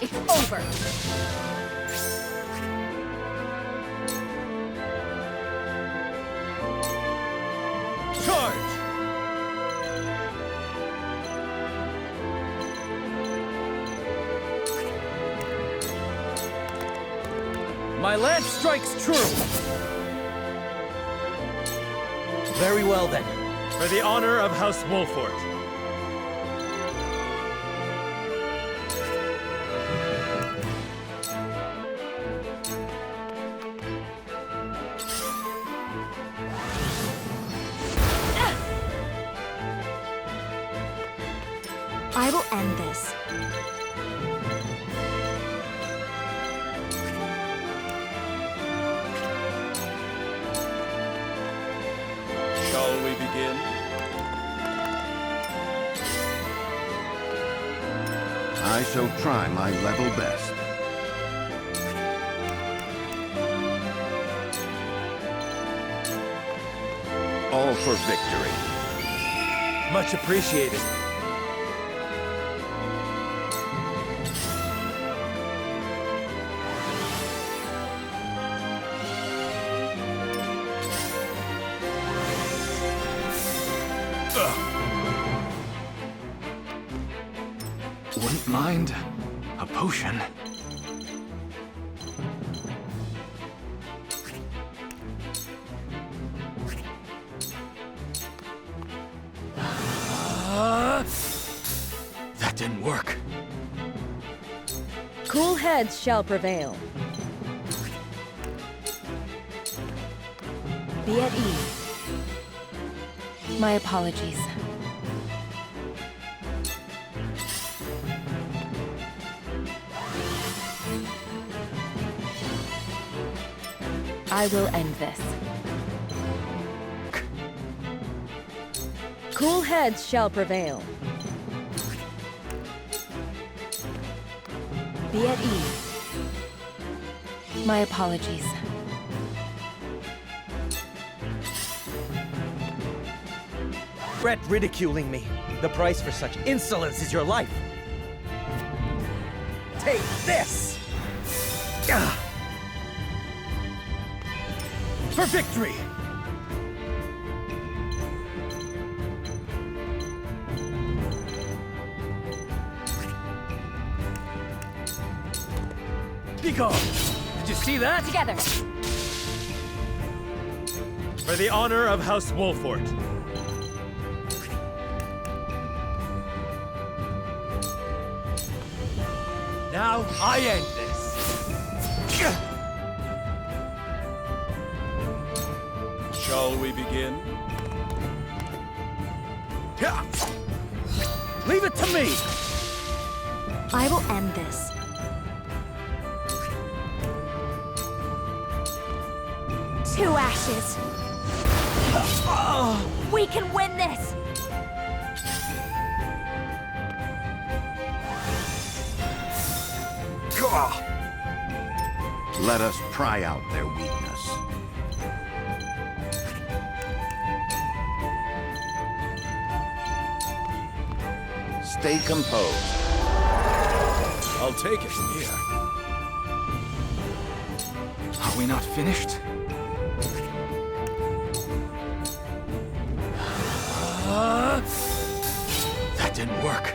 It's over. Charge! My lance strikes true. Very well then. For the honor of House Wolfhort. I will end this. Shall we begin? I shall try my level best. All for victory. Much appreciated. Wouldn't mind a potion. That didn't work. Cool heads shall prevail. Be at ease. My apologies. I will end this. Cool heads shall prevail. Be at ease. My apologies. Regret ridiculing me. The price for such insolence is your life. Take this! For victory! Be gone! Did you see that? Together! For the honor of House Wolfhort. Now I end this. Shall we begin? Leave it to me! I will end this. Two ashes. We can win this! Let us pry out their weakness. Stay composed. I'll take it from here. Are we not finished? That didn't work.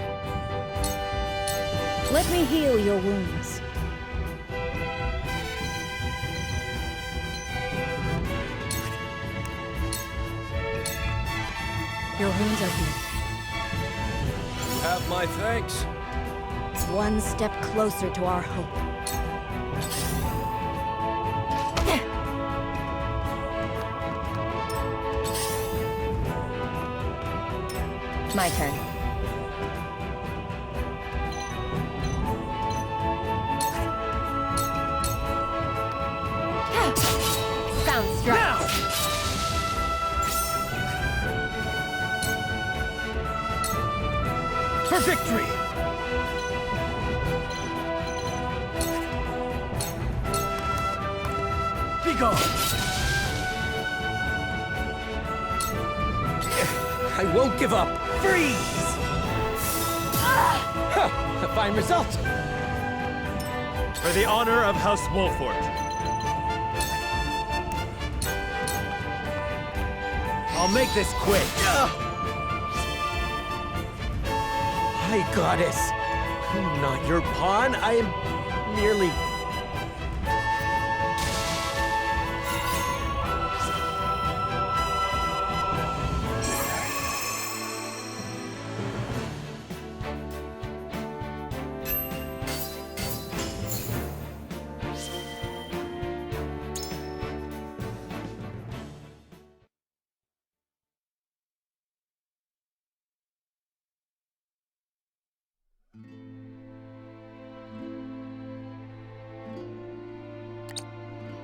Let me heal your wounds. Your wounds are healed. Have my thanks. One step closer to our hope. My turn. Sound struck. For victory! Be gone! I won't give up! Freeze! Ha! A fine result! For the honor of House Wolfhort. I'll make this quick. My goddess! I'm not your pawn, I am merely...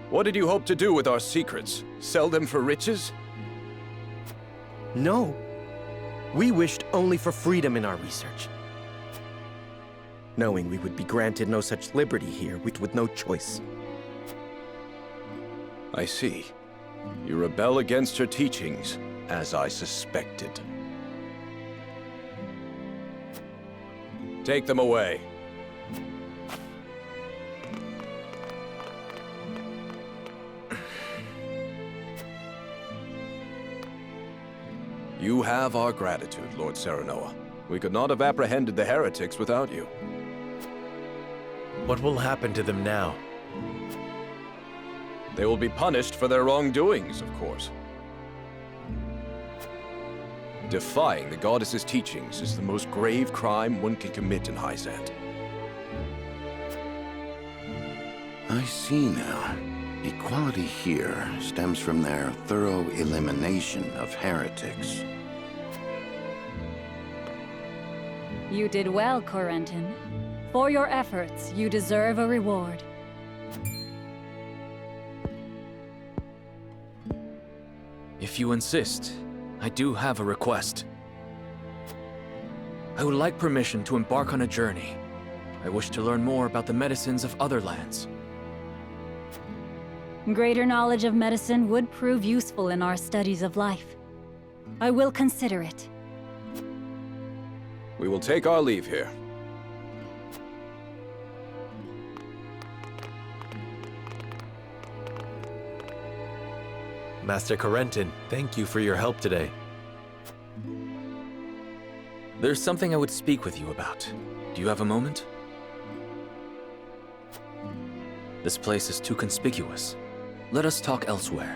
What did you hope to do with our secrets? Sell them for riches? No. We wished only for freedom in our research. Knowing we would be granted no such liberty here, with no choice. I see. You rebel against her teachings, as I suspected. Take them away. You have our gratitude, Lord Serenoa. We could not have apprehended the heretics without you. What will happen to them now? They will be punished for their wrongdoings, of course. Defying the goddess's teachings is the most grave crime one can commit in Hyzant. I see now. Equality here stems from their thorough elimination of heretics. You did well, Corentin. For your efforts, you deserve a reward. If you insist, I do have a request. I would like permission to embark on a journey. I wish to learn more about the medicines of other lands. Greater knowledge of medicine would prove useful in our studies of life. I will consider it. We will take our leave here. Master Corentin, thank you for your help today. There's something I would speak with you about. Do you have a moment? This place is too conspicuous. Let us talk elsewhere.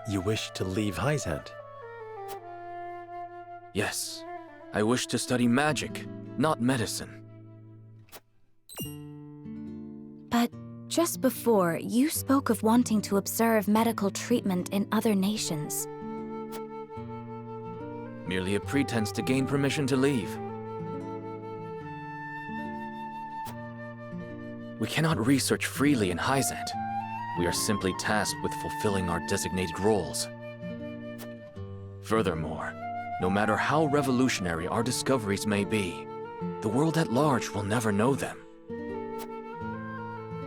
You wish to leave Hyzant? Yes. I wish to study magic, not medicine. But just before, you spoke of wanting to observe medical treatment in other nations. Merely a pretense to gain permission to leave. We cannot research freely in Hyzant. We are simply tasked with fulfilling our designated roles. Furthermore, no matter how revolutionary our discoveries may be, the world at large will never know them.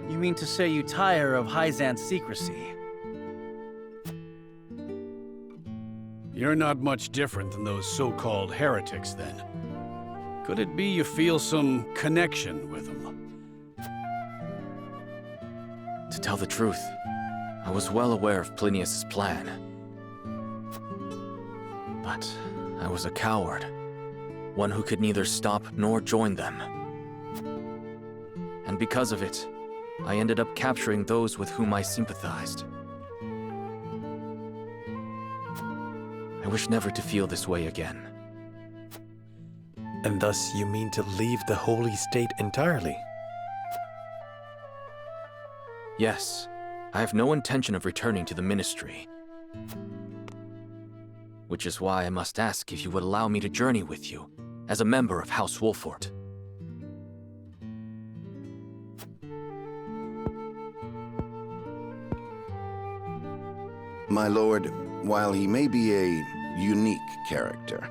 You mean to say you tire of Hyzant's secrecy? You're not much different than those so-called heretics, then. Could it be you feel some connection with them? To tell the truth, I was well aware of Plinius's plan. But I was a coward, one who could neither stop nor join them. And because of it, I ended up capturing those with whom I sympathized. I wish never to feel this way again. And thus you mean to leave the holy state entirely? Yes, I have no intention of returning to the ministry. Which is why I must ask if you would allow me to journey with you, as a member of House Wolfhort. My lord, while he may be a unique character,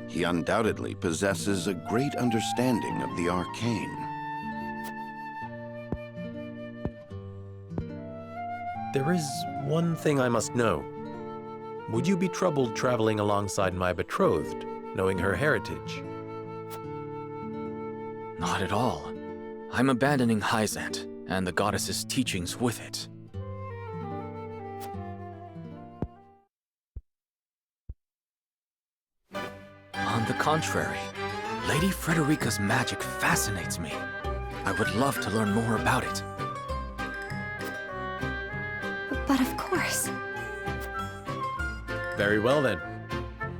he undoubtedly possesses a great understanding of the arcane. There is one thing I must know. Would you be troubled traveling alongside my betrothed, knowing her heritage? Not at all. I'm abandoning Hyzant, and the goddess's teachings with it. On the contrary, Lady Frederica's magic fascinates me. I would love to learn more about it. But of course. Very well then.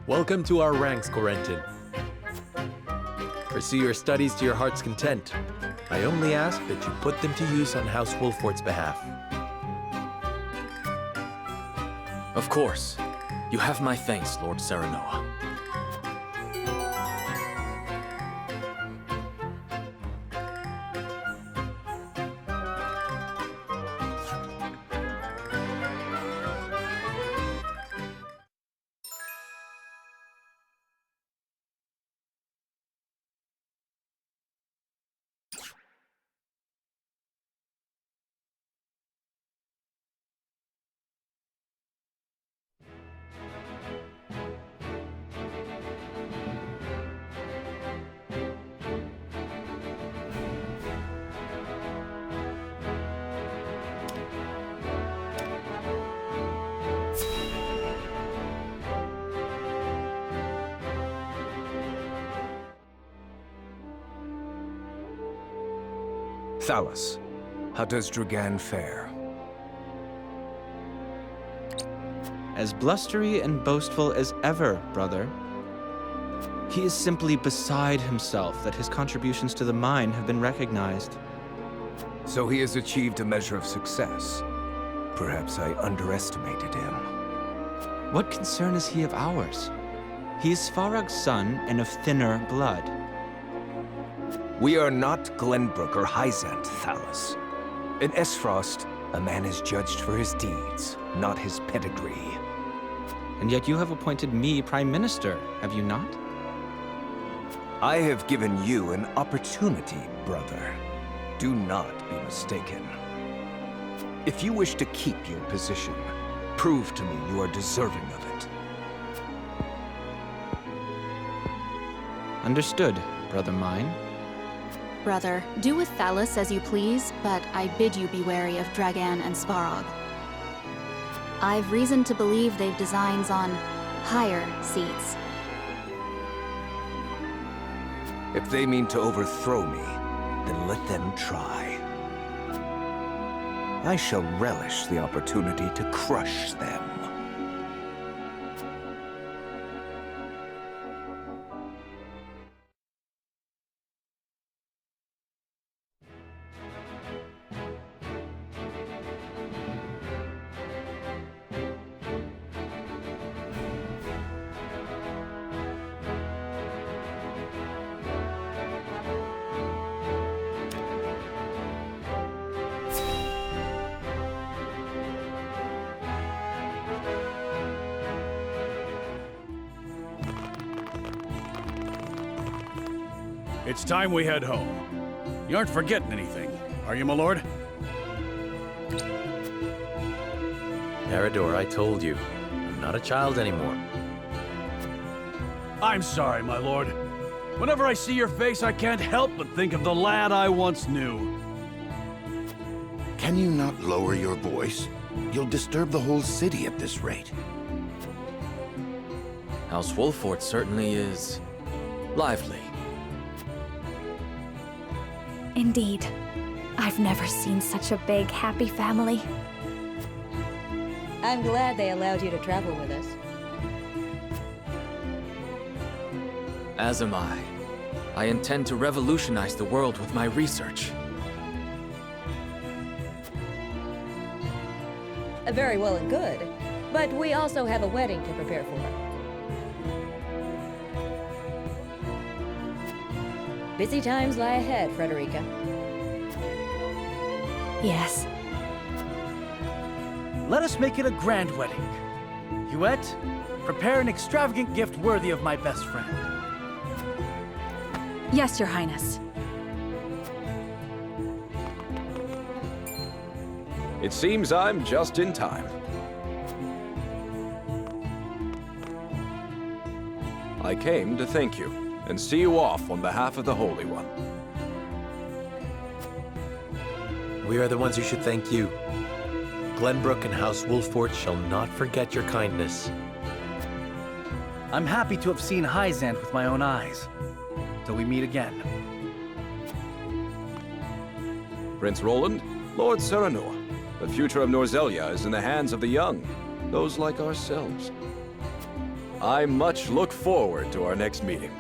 Welcome to our ranks, Corentin. Pursue your studies to your heart's content. I only ask that you put them to use on House Wolfhort's behalf. Of course. You have my thanks, Lord Serenoa. Thalus, how does Dragan fare? As blustery and boastful as ever, brother. He is simply beside himself that his contributions to the mine have been recognized. So he has achieved a measure of success. Perhaps I underestimated him. What concern is he of ours? He is Farag's son and of thinner blood. We are not Glenbrook or Hyzant, Thalus. In Esfrost, a man is judged for his deeds, not his pedigree. And yet you have appointed me Prime Minister, have you not? I have given you an opportunity, brother. Do not be mistaken. If you wish to keep your position, prove to me you are deserving of it. Understood, brother mine. Brother, do with Thalus as you please, but I bid you be wary of Dragan and Svarog. I've reason to believe they've designs on higher seats. If they mean to overthrow me, then let them try. I shall relish the opportunity to crush them. It's time we head home. You aren't forgetting anything, are you, my lord? Eridor, I told you, I'm not a child anymore. I'm sorry, my lord. Whenever I see your face, I can't help but think of the lad I once knew. Can you not lower your voice? You'll disturb the whole city at this rate. House Wolfhort certainly is lively. Indeed. I've never seen such a big, happy family. I'm glad they allowed you to travel with us. As am I. I intend to revolutionize the world with my research. Very well and good. But we also have a wedding to prepare for. Busy times lie ahead, Frederica. Yes. Let us make it a grand wedding. Huette, prepare an extravagant gift worthy of my best friend. Yes, Your Highness. It seems I'm just in time. I came to thank you and see you off on behalf of the Holy One. We are the ones who should thank you. Glenbrook and House Wolfhort shall not forget your kindness. I'm happy to have seen Hyzant with my own eyes. Till we meet again. Prince Roland, Lord Serenoa, the future of Norzelia is in the hands of the young, those like ourselves. I much look forward to our next meeting.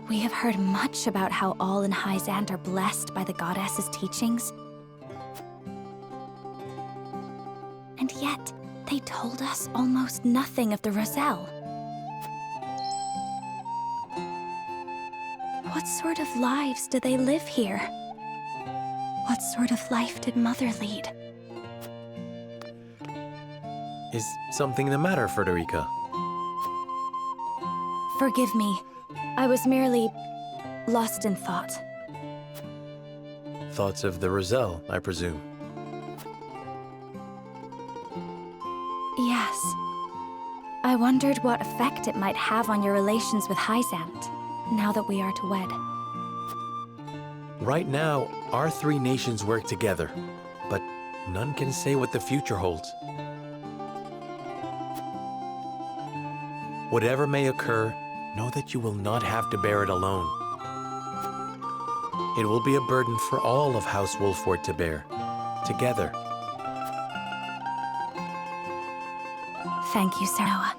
We have heard much about how all in Hyzant are blessed by the goddess's teachings. And yet, they told us almost nothing of the Roselle. What sort of lives do they live here? What sort of life did Mother lead? Is something the matter, Frederica? Forgive me. I was merely lost in thought. Thoughts of the Roselle, I presume. Yes. I wondered what effect it might have on your relations with Hyzant, now that we are to wed. Right now, our three nations work together, but none can say what the future holds. Whatever may occur, know that you will not have to bear it alone. It will be a burden for all of House Wolfhort to bear, together. Thank you, Serenoa.